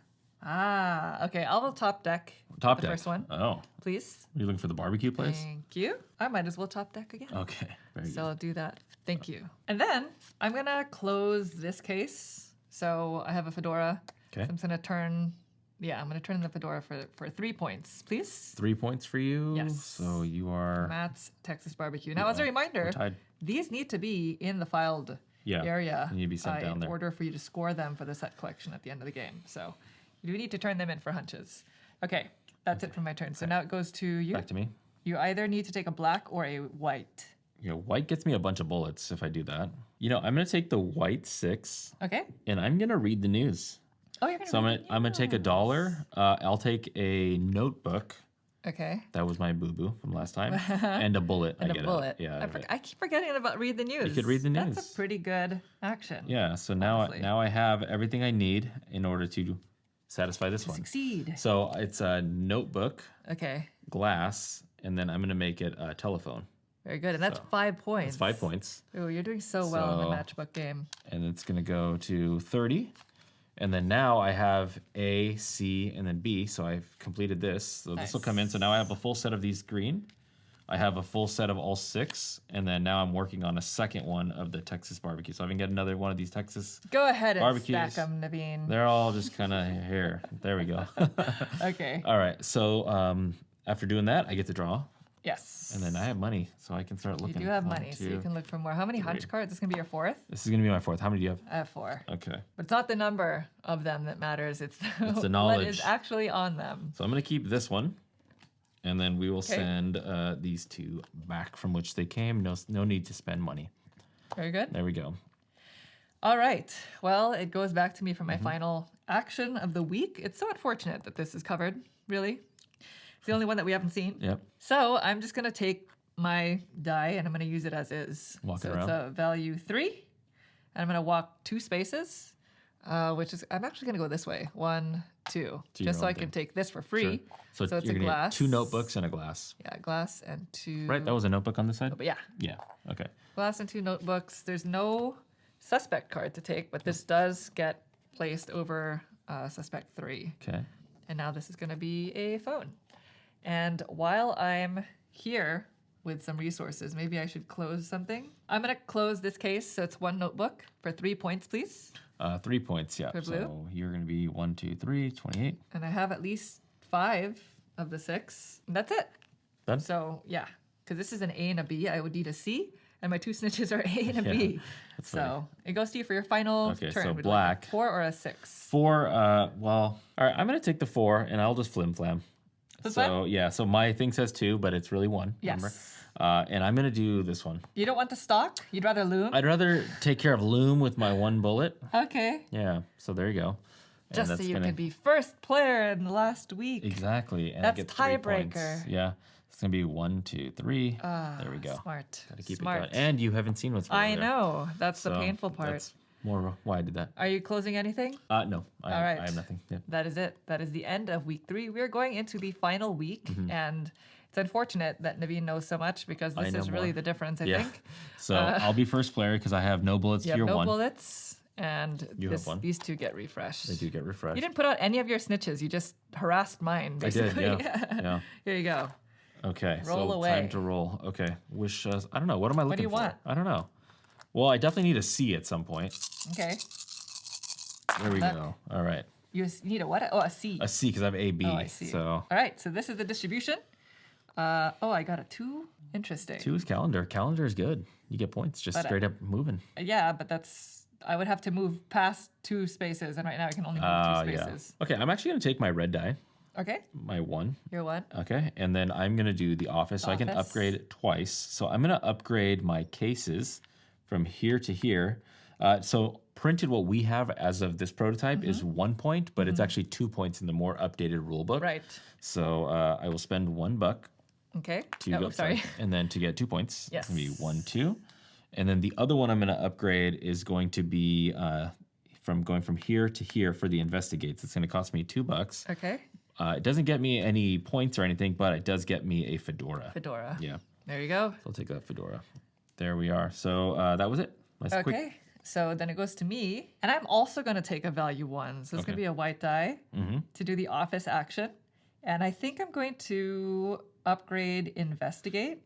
Ah, okay. I'll top deck Top the deck. first one, Oh. please. Are you looking for the barbecue place? Thank you. I might as well top deck again. Okay. Very So I'll do that. Thank you. And then I'm going to close this case. So I have a fedora. Okay. So I'm going to turn, I'm going to turn in the fedora for 3 points, please. 3 points for you. Yes. So you are Matt's Texas Barbecue. Now, as a we're reminder, tied. these need to be in the filed area They need to be sent down in there. order for you to score them for the set collection at the end of the game. So you do need to turn them in for hunches. Okay, that's it for my turn. So now it goes to you. Back to me. You either need to take a black or a white. Yeah, white gets me a bunch of bullets if I do that. I'm gonna take the white 6, Okay. and I'm gonna read the news. Oh, you're gonna. So read I'm gonna take $1. I'll take a notebook. Okay. That was my boo-boo from last time. And a bullet. And I a get bullet. Yeah. I keep forgetting about read the news. You could read the news. That's a pretty good action. Yeah. So now honestly. I have everything I need in order to satisfy this one. Succeed. So it's a notebook, Okay. glass, and then I'm gonna make it a telephone. Very good. And that's 5 points. It's 5 points, Ooh, you're doing so well in the So- matchbook game. and it's gonna go to 30. And then now I have A, C, and then B. So I've completed this. So this will come in. So now I have a full set of these green. I have a full set of all 6. And then now I'm working on a second one of the Texas barbecue. So I can get another one of these Texas. Go ahead and Barbecues. stack them, Naveen. They're all just kind of here. There we go. Okay. All right. So after doing that, I get to draw. Yes. And then I have money. So I can start You looking. do have 1, money, so you 2. can look for more. How many hunch cards? This is going to be your 4th? This is going to be my 4th. How many do you have? I have 4. Okay. But it's not the number of them that matters. It's the what knowledge. is actually on them. So I'm going to keep this one. And then we will send these 2 back from which they came. No need to spend money. Very good. There we go. All right. Well, it goes back to me for my final action of the week. It's so unfortunate that this is covered, really. It's the only one that we haven't seen. Yep. So I'm just going to take my die and I'm going to use it as is. Walk so it it's around. a value 3. And I'm going to walk 2 spaces, which is, I'm actually going to go this way. 1, 2. your Just so own I can thing. take this for free. Sure. So it's you're a gonna get glass. 2 notebooks and a glass. Yeah, glass and 2. Right? That was a notebook on this side? But yeah, Yeah. Okay. glass and 2 notebooks. There's no suspect card to take, but this does get placed over suspect 3. Okay. And now this is going to be a phone. And while I'm here with some resources, maybe I should close something. I'm going to close this case, so it's 1 notebook for 3 points, please. 3 points, yeah. For blue? So you're going to be 1, 2, 3, 28. And I have at least 5 of the 6. And that's it. Done? So, yeah, because this is an A and a B, I would need a C, and my 2 snitches are A and a Yeah, B. that's funny. So it goes to you for your final Okay, turn. so Would you like black. a 4 or a 6? 4, all right, I'm going to take the 4 and I'll just flim-flam. Flim-flam? Yeah, so my thing says 2, but it's really 1. Yes. Remember? And I'm going to do this one. You don't want the stock? You'd rather loom? I'd rather take care of loom with my 1 bullet. Okay. Yeah, so there you go. And Just so that's you gonna- could be first player in the last week. Exactly. And That's I get 3 tiebreaker. points. Yeah. It's going to be 1, 2, 3. There we go. Smart. Got to keep Smart. it going. And you haven't seen what's I there. know. That's the painful part. That's more why I did that. Are you closing anything? No. All right. I have nothing. Yeah. That is it. That is the end of week 3. We're going into the final week, and it's unfortunate that Naveen knows so much because this is really the difference, I think. So I'll be first player because I have no bullets to your no 1. bullets, and have 1. these 2 get refreshed. They do get refreshed. You didn't put out any of your snitches. You just harassed mine, basically. I did, yeah. Here you go. Okay, Roll so away. time to roll. Okay, wish us. I don't know. What am I looking for? What do you want? I don't know. Well, I definitely need a C at some point. Okay. There we go. All right. You need a what? Oh, a C. A C because I have A, B. Oh, I see. So all right. So this is the distribution. I got a 2. Interesting. 2 is calendar. Calendar is good. You get points just straight up moving. Yeah, but I would have to move past 2 spaces, and right now I can only move 2 spaces. Okay, I'm actually going to take my red die. Okay. My 1. Your 1. Okay, and then I'm going to do the office, so I can upgrade it twice. So I'm going to upgrade my cases from here to here. So printed what we have as of this prototype is 1 point, but it's actually 2 points in the more updated rule book. Right. So I will spend $1 Okay. to go, sorry. and then to get 2 points. Yes. It's going to be 1, 2. And then the other one I'm going to upgrade is going to be going from here to here for the investigates. It's going to cost me $2. Okay. It doesn't get me any points or anything, but it does get me a fedora. Fedora. Yeah. There you go. So I'll take that fedora. There we are. So that was it. Nice quick. Okay. So then it goes to me, and I'm also going to take a value 1. So it's going to be a white die to do the office action. And I think I'm going to upgrade investigate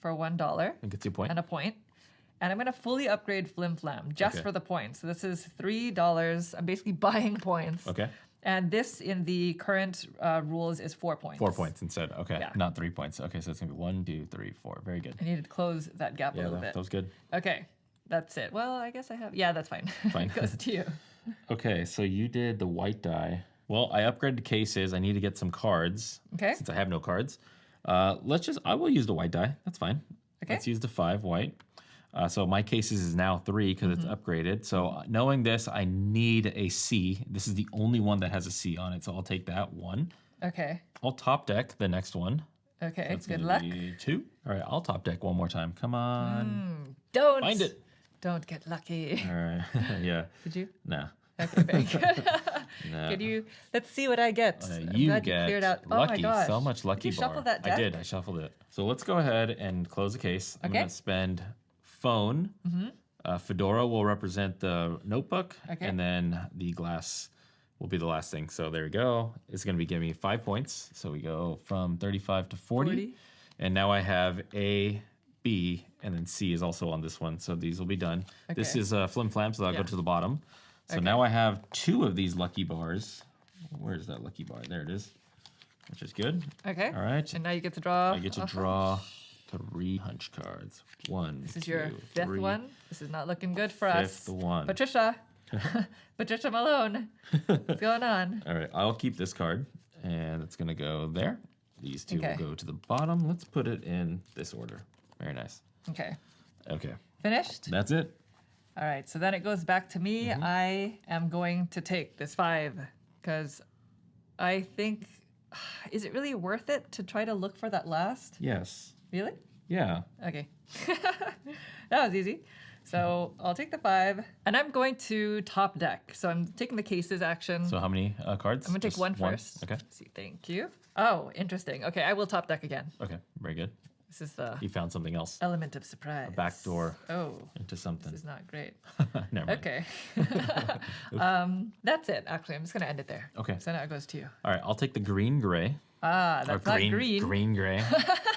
for $1. And gets you a point. And a point. And I'm going to fully upgrade Flim Flam just for the points. So this is $3. I'm basically buying points. Okay. And this in the current rules is 4 points. 4 points instead. Okay. Yeah. Not 3 points. Okay, so it's going to be 1, 2, 3, 4. Very good. I needed to close that gap a little bit. That was good. Okay. That's it. Well, I guess I have. Yeah, that's fine. Fine. It goes to you. Okay, so you did the white die. Well, I upgraded cases. I need to get some cards. Okay. Since I have no cards. I will use the white die. That's fine. Okay. Let's use the 5 white. So my cases is now 3 because it's upgraded. So knowing this, I need a C. This is the only one that has a C on it. So I'll take that 1. Okay. I'll top deck the next one. Okay. That's Good gonna luck. be 2. All right, I'll top deck one more time. Come on. Don't. Find it. Don't get lucky. All right. Yeah. Did you? No. Okay, very good. No. Could you? Let's see what I get. I'm You glad get you cleared out. lucky. Oh my gosh. So much lucky Did you bar. shuffle that deck? I did. I shuffled it. So let's go ahead and close the case. I'm Okay. going to spend phone. Fedora will represent the notebook. Okay. And then the glass will be the last thing. So there we go. It's going to be giving me 5 points. So we go from 35 to 40. And now I have A, B, and then C is also on this one. So these will be done. Okay. This is Flim Flam, so I'll go to the bottom. So Okay. now I have 2 of these lucky bars. Where's that lucky bar? There it is, which is good. Okay. All right. And now you get to draw. I get to draw 3 hunch cards. 1, This is 2, your 5th 3. one. This is not looking good for us. 5th one. Patricia. Patricia Malone. What's going on? All right, I'll keep this card, and it's gonna go there. These 2 Okay. will go to the bottom. Let's put it in this order. Very nice. Okay. Okay, Finished? that's it. All right. So then it goes back to me. I am going to take this 5 because I think, is it really worth it to try to look for that last? Yes. Really? Yeah. Okay. That was easy. So I'll take the 5, and I'm going to top deck. So I'm taking the cases action. So how many cards? I'm going to take Just one first. Okay. Let's see, thank you. Oh, interesting. Okay, I will top deck again. Okay. Very good. This is the You found something else. element of surprise. Back door Oh, into something. this is not great. Never mind. Okay. That's it, actually. I'm just going to end it there. Okay. So now it goes to you. All right, I'll take the green gray. Ah, that's not green. Green gray.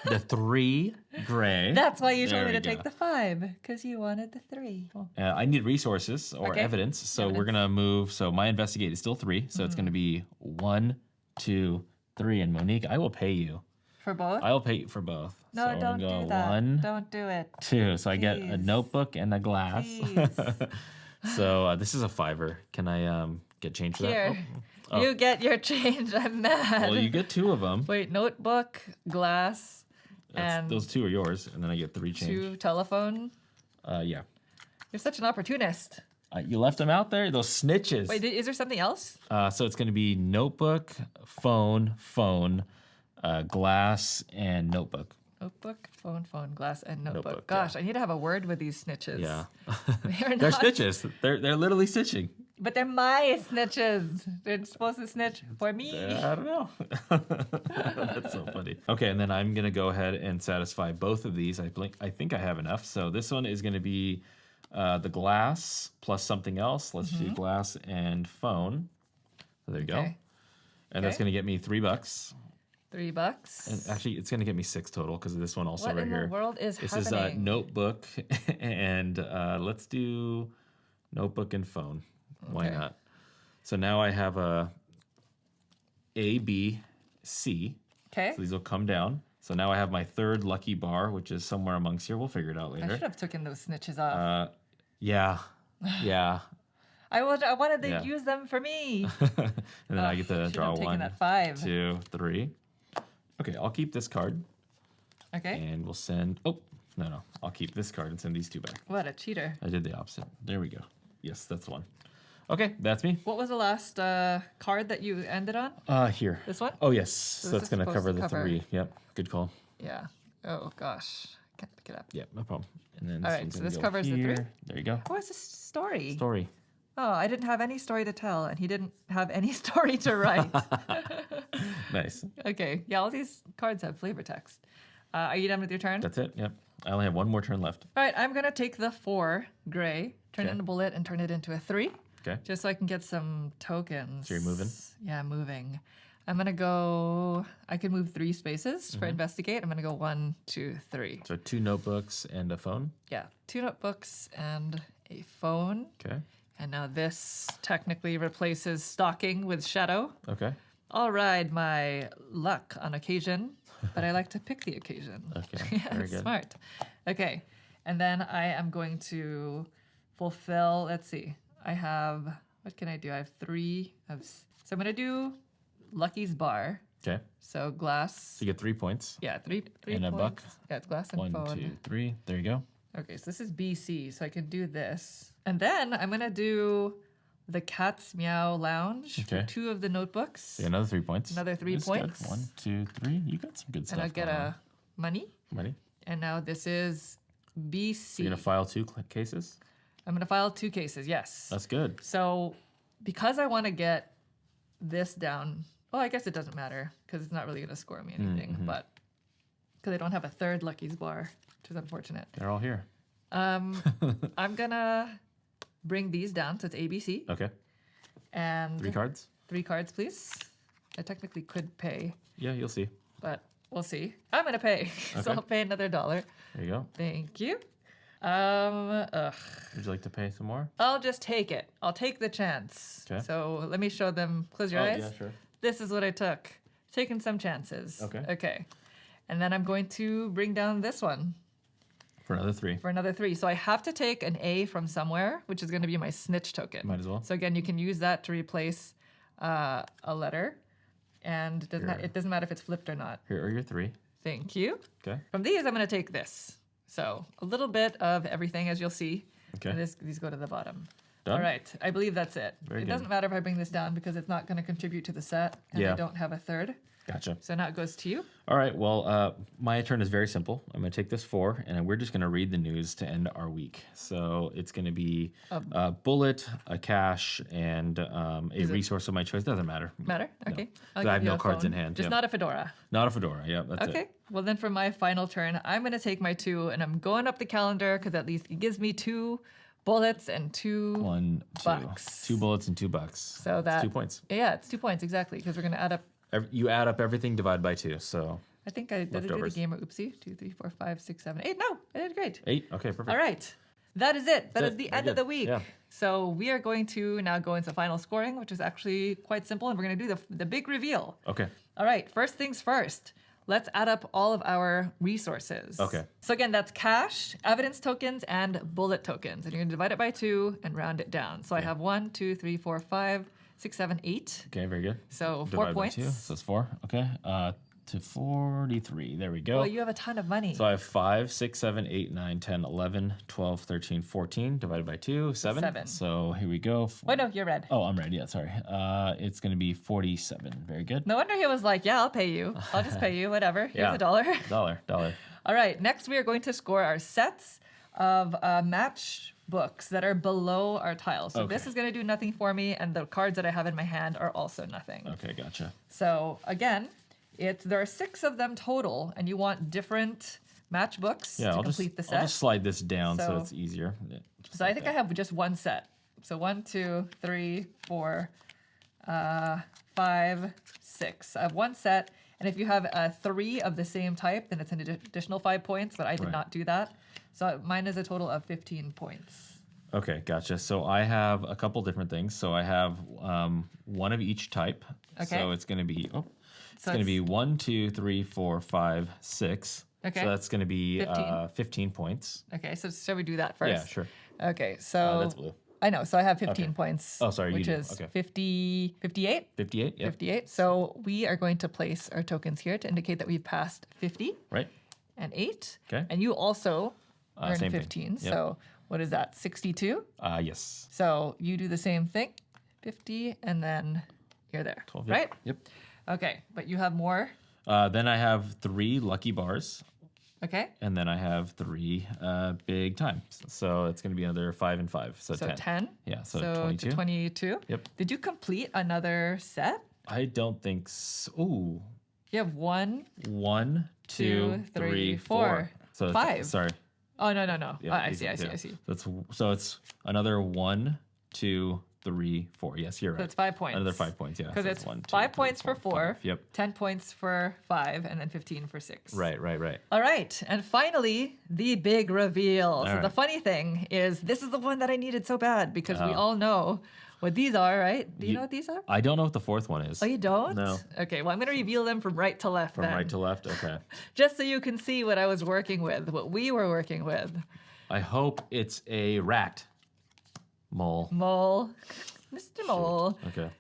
The 3 gray. That's why you told There me to we take go. the 5, because you wanted the 3. I need resources or Okay. evidence, so we're gonna move. So my investigate is still 3, so it's gonna be 1, 2, 3. And Monique, I will pay you. For both? I will pay you for both. No, so we're don't gonna go do that. 1, Don't do it. 2. So I get a Please. notebook and a glass. Please. So this is a 5er. Can I get change for that? Here. Oh. You get your change. I'm mad. Well, you get 2 of them. Wait, notebook, glass, and Those 2 are yours, and then I get 3 change. 2 telephone. Yeah. You're such an opportunist. You left them out there. Those snitches. Wait, is there something else? So it's going to be notebook, phone, glass, and notebook. Notebook, phone, glass, and notebook. Notebook, Gosh, I need to have a word with these snitches. Yeah. They're They're not- snitches. They're literally stitching. But they're my snitches. They're supposed to snitch for me. I don't know. That's so funny. Okay, and then I'm gonna go ahead and satisfy both of these. I think I have enough. So this one is gonna be the glass plus something else. Let's do glass and phone. So there you go. Okay. And that's gonna get me $3. $3. And actually, it's gonna get me 6 total because of this one also What right in here. the world is This happening? is notebook, and let's do notebook and phone. Why Okay. not? So now I have A, B, C. Okay. So these will come down. So now I have my third lucky bar, which is somewhere amongst here. We'll figure it out I later. should have taken those snitches off. Yeah. I wanted to Yeah. use them for me. And then I get to Should draw have taken 1, that 5. 2, 3. Okay, I'll keep this card, Okay. and we'll send. Oh, no. I'll keep this card and send these 2 back. What a cheater. I did the opposite. There we go. Yes, that's one. Okay, that's me. What was the last card that you ended on? Here. This one? Oh, yes. So this that's is going to supposed cover to the cover- 3. Yep. Good call. Yeah. Oh, gosh. Can't pick it up. Yep, no problem. And then All this right, one's so gonna this go covers the 3? here. There you go. What was the story? Story. Oh, I didn't have any story to tell, and he didn't have any story to write. Nice. Okay. Yeah, all these cards have flavor text. Are you done with your turn? That's it. Yep. I only have one more turn left. All right, I'm going to take the 4 gray, turn it Okay. into a bullet, and turn it into a 3. Okay. Just so I can get some tokens. So you're moving? Yeah, moving. I'm going to go, I can move 3 spaces for investigate. I'm going to go 1, 2, 3. So 2 notebooks and a phone. Yeah, 2 notebooks and a phone. Okay. And now this technically replaces stalking with shadow. Okay. I'll ride my luck on occasion, but I like to pick the occasion. Okay, Yeah, very good. smart. Okay, and then I am going to fulfill, let's see, I have, what can I do? I have 3 of, so I'm going to do Lucky's Bar. Okay. So glass. So you get 3 points. Yeah, three And a points. buck. Yeah, it's glass and 1, phone. 2, 3. There you go. Okay, so this is BC, so I can do this. And then I'm going to do the Cat's Meow Lounge for Okay. 2 of the notebooks. So another 3 points. Another 3 That's good. points. 1, 2, 3. You got some good stuff. And I'll get going a on. money. Ready? And now this is BC. So you're gonna file 2 cases. I'm going to file 2 cases, yes. That's good. So because I want to get this down, well, I guess it doesn't matter because it's not really going to score me anything, but because I don't have a 3rd Lucky's Bar, which is unfortunate. They're all here. I'm going to bring these down, so it's ABC. Okay. And 3 cards. 3 cards, please. I technically could pay, Yeah, you'll see. but we'll see. I'm going to pay, so Okay. I'll pay another $1. There you go. Thank you. Would you like to pay some more? I'll just take it. I'll take the chance. Okay. So let me show them. Close your eyes. Yeah, sure. This is what I took. Taking some chances. Okay. Okay. And then I'm going to bring down this one For another 3. for another 3. So I have to take an A from somewhere, which is going to be my snitch token. Might as well. So again, you can use that to replace a letter. And it doesn't matter if it's flipped or not. Here are your 3. Thank you. Okay. From these, I'm going to take this. So a little bit of everything, as you'll see. Okay. And these go to the bottom. Done? All right. I believe that's it. Very It good. doesn't matter if I bring this down because it's not going to contribute to the set. And Yeah. I don't have a 3rd. Gotcha. So now it goes to you. All right. Well, my turn is very simple. I'm going to take this 4, and we're just going to read the news to end our week. So it's going to be a bullet, a cash, and a resource of my choice. Doesn't matter. Matter? Okay. I give have you no a cards in phone. hand. Just Yep. not a fedora. Not a fedora. Yeah, that's Okay. it. Well, then for my final turn, I'm going to take my 2, and I'm going up the calendar because at least it gives me 2 bullets and 2 1, 2. bucks. 2 bullets and 2 bucks. So That's that 2 points. Yeah, it's 2 points exactly because we're going to add up. You add up everything, divide by 2. So I think I did I do the Leftovers. gamer oopsie. 2, 3, 4, 5, 6, 7, 8. No, I did great. 8. Okay, perfect. All right. That is it. That That's is it. the Very end of the good. week. Yeah. So we are going to now go into final scoring, which is actually quite simple. And we're going to do the big reveal. Okay. All right. First things first. Let's add up all of our resources. Okay. So again, that's cash, evidence tokens, and bullet tokens. And you're going to divide it by 2 and round it down. So I have 1, 2, 3, 4, 5, 6, 7, 8. Okay, very good. So 4 Divide by points. 2. So it's 4. Okay. to 43. There we go. Well, you have a ton of money. So I have 5, 6, 7, 8, 9, 10, 11, 12, 13, 14 divided by 2, 7. 7. So here we go. Oh, no, you're red. Oh, I'm red. Yeah, sorry. It's going to be 47. Very good. No wonder he was like, yeah, I'll pay you. I'll just pay you, whatever. Here's Yeah. a dollar. Dollar. All right, next we are going to score our sets of match books that are below our tiles. So this is going to do nothing for me, and the cards that I have in my hand are also nothing. Okay, gotcha. So again, there are 6 of them total, and you want different match books to complete the set. I'll just slide this down so it's easier. Yeah, so I think I have just one set. So 1, 2, 3, 4, 5, 6. I have one set, and if you have 3 of the same type, then it's an additional 5 points, but I did not do that. So mine is a total of 15 points. Okay, gotcha. So I have a couple different things. So I have one of each type. Okay. So it's going to be it's going to be 1, 2, 3, 4, 5, 6. Okay. So that's going to be 15. 15 points. Okay, so shall we do that first? Yeah, sure. Okay, so That's blue. I know, so I have 15 points. Oh, sorry, which you do. is Okay. 58? 58, yeah. 58. So we are going to place our tokens here to indicate that we've passed 50 Right? and 8. Okay. And you also earned same thing. 15. Yep. So what is that, 62? Yes. So you do the same thing, 50, and then you're there, 12, right? Yep. Okay, but you have more. Then I have 3 lucky bars. Okay. And then I have 3 big times. So it's going to be another 5 and 5. So 10. 10. Yeah, so So 22. to 22. Yep. Did you complete another set? I don't think so. Ooh. You have 1. 1, 2, 3, 4. So it's- 5. Sorry. Oh, no. Yeah, I these see. ones, yeah. So it's another 1, 2, 3, 4. Yes, you're right. So it's 5 points. Another 5 points, yeah. Because So it's 1, 2, 5 3, points for 4. 5. Yep. 10 points for 5, and then 15 for 6. Right. All right. And finally, the big reveal. So right. the funny thing is, this is the one that I needed so bad because we all know what these are, right? Do you know what these are? I don't know what the 4th one is. Oh, you don't? No. Okay, well, I'm going to reveal them from right to left From then. right to left? Okay. Just so you can see what I was working with, what we were working with. I hope it's a rat. Mole. Mole. Mr. Mole. Okay.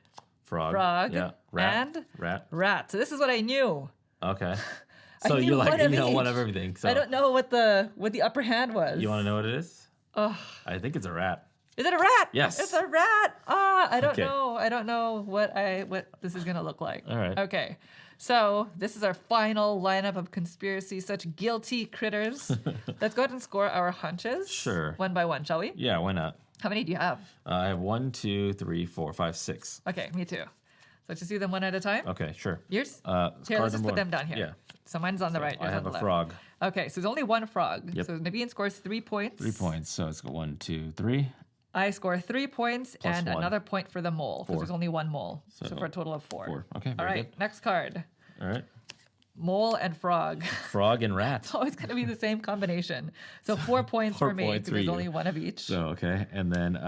Frog. Frog. Yeah. Rat. And Rat. rat. So this is what I knew. Okay. I So knew you're like, one of you know one each. of everything. So I don't know what the upper hand was. You want to know what it is? Oh. I think it's a rat. Is it a rat? Yes. It's a rat. I don't Okay. know. I don't know what this is gonna look like. All right. Okay. So this is our final lineup of conspiracy, such guilty critters. Let's go ahead and score our hunches. Sure. One by one, shall we? Yeah, why not? How many do you have? I have 1, 2, 3, 4, 5, 6. Okay, me too. So let's just do them one at a time. Okay, sure. Yours? Here, card let's just number put them one. down here. Yeah. So mine's on the right. I yours have on the a left. frog. Okay, so there's only one frog. Yep. So Naveen scores 3 points. 3 points. So it's got 1, 2, 3. I score 3 points Plus and 1. another point for the mole because 4. there's only one mole. So So for a total of 4. 4. Okay, All very right, good. next card. All right. Mole and frog. Frog and rat. It's always going to be the same combination. So 4 points 4 for me points because for there's you. only one of each. So, okay. And then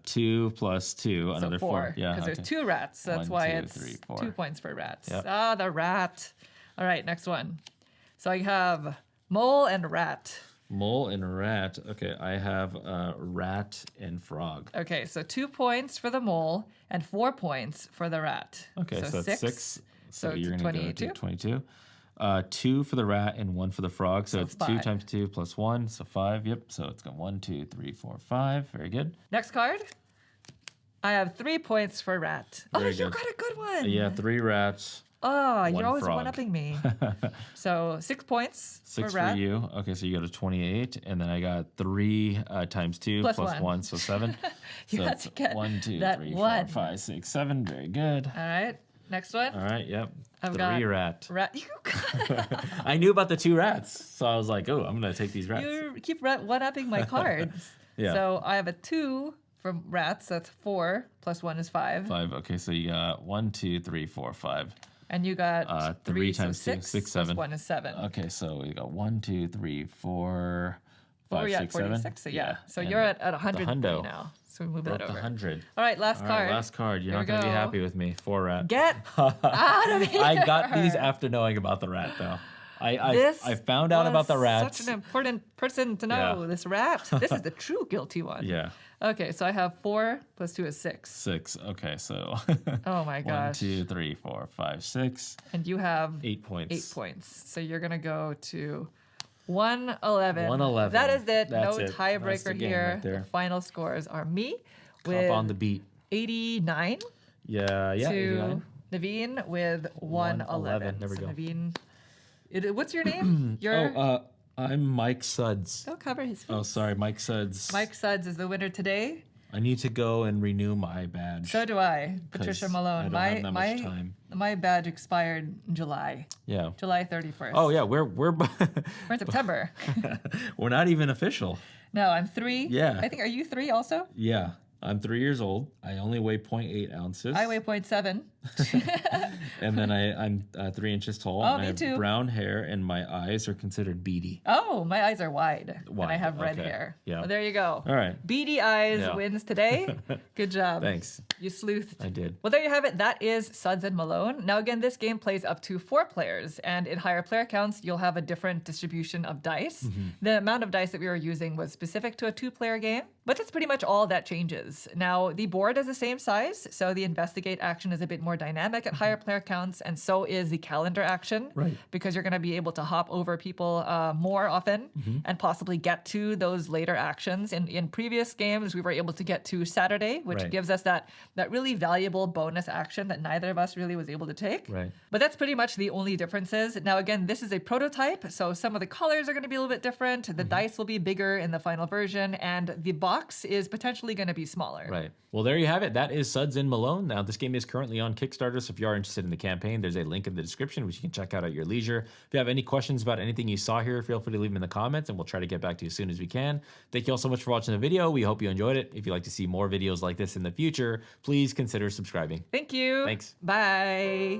2 plus 2, So another 4. Yeah. because okay. there's 2 rats. So that's 1, why 2, it's 3, 4. 2 points for rats. Yep. Ah, the rat. All right, next one. So I have mole and rat. Mole and rat. Okay, I have rat and frog. Okay, so 2 points for the mole and 4 points for the rat. Okay, so that's 6. So you're it's going to go 22. to 22. 2 for the rat and 1 for the frog. So it's 2 5. times 2 plus 1. So 5. Yep. So it's got 1, 2, 3, 4, 5. Very good. Next card. I have 3 points for rat. Very you good. got a good one. Yeah, 3 rats. Oh, you're 1 always frog. one-upping me. So 6 points 6 for for rat. you. Okay, so you got a 28. And then I got 3 times 2 Plus plus 1. 1. So 7. You so had it's to get 1, 2, that 3, 1. 4, 5, 6, 7. Very good. All right, next one. All right. Yep. I've 3 got rat. Rat. You got I knew about the 2 rats. So I was like, oh, I'm going to take these rats. You keep one-upping my cards. Yeah. So I have a 2 from rats. That's 4 plus 1 is 5. 5. Okay, so you got 1, 2, 3, 4, 5. And you got 3 so times 2, 6, 6, plus 7. 1 is 7. Okay, so we got 1, 2, 3, 4, 5, We're at 6, 7. 46. So yeah. So and you're at 100 hundo. now. So we move We're that up to over. 100. All right, last All card. right, last card. You're Here not we going to be go. happy with me. 4 rat. Get out of here. I got these after knowing about the rat, though. I found out about the rats. Such an important person to know. Yeah. This rat. This is the true guilty one. Yeah. Okay, so I have 4 plus 2 is 6. 6. Okay, so. Oh my gosh. 1, 2, 3, 4, 5, 6. And you have 8 points. 8 points. So you're gonna go to 111. 111. That is it. That's no it. That's the tiebreaker game here. right there. The final scores are me Hop with on the beat. 89 Yeah, to 89. Naveen with 111. There we So go. Naveen, what's your name? I'm Mike Sudds. Don't cover his face. Oh, sorry, Mike Sudds. Mike Sudds is the winner today. I need to go and renew my badge. So do I, Patricia 'Cause Malone. I don't have that much time. My badge expired in July. Yeah. July 31st. Oh yeah, we're We're in September. we're not even official. No, I'm 3. Yeah. I think, are you 3 also? Yeah, I'm 3 years old. I only weigh 0.8 ounces. I weigh 0.7. And then I'm 3 inches tall. Oh, and me I have too. brown hair, and my eyes are considered beady. Oh, my eyes are wide. And I Wide, have red okay. hair. Yeah. Well, there you go. All right. Beady Eyes Yeah. wins today. Good job. Thanks. You sleuthed. I did. Well, there you have it. That is Sudds and Malone. Now, again, this game plays up to 4 players, and in higher player counts, you'll have a different distribution of dice. Mm-hmm. The amount of dice that we were using was specific to a 2-player game, but that's pretty much all that changes. Now, the board is the same size, so the investigate action is a bit more dynamic at higher player counts, and so is the calendar action, Right. because you're going to be able to hop over people more often and possibly get to those later actions. In previous games, we were able to get to Saturday, which Right. gives us that really valuable bonus action that neither of us really was able to take. Right. But that's pretty much the only differences. Now, again, this is a prototype, so some of the colors are going to be a little bit different. The dice will be bigger in the final version, and the box is potentially going to be smaller. Right. Well, there you have it. That is Sudds and Malone. Now, this game is currently on Kickstarter, so if you are interested in the campaign, there's a link in the description, which you can check out at your leisure. If you have any questions about anything you saw here, feel free to leave them in the comments, and we'll try to get back to you as soon as we can. Thank you all so much for watching the video. We hope you enjoyed it. If you'd like to see more videos like this in the future, please consider subscribing. Thank you. Thanks. Bye.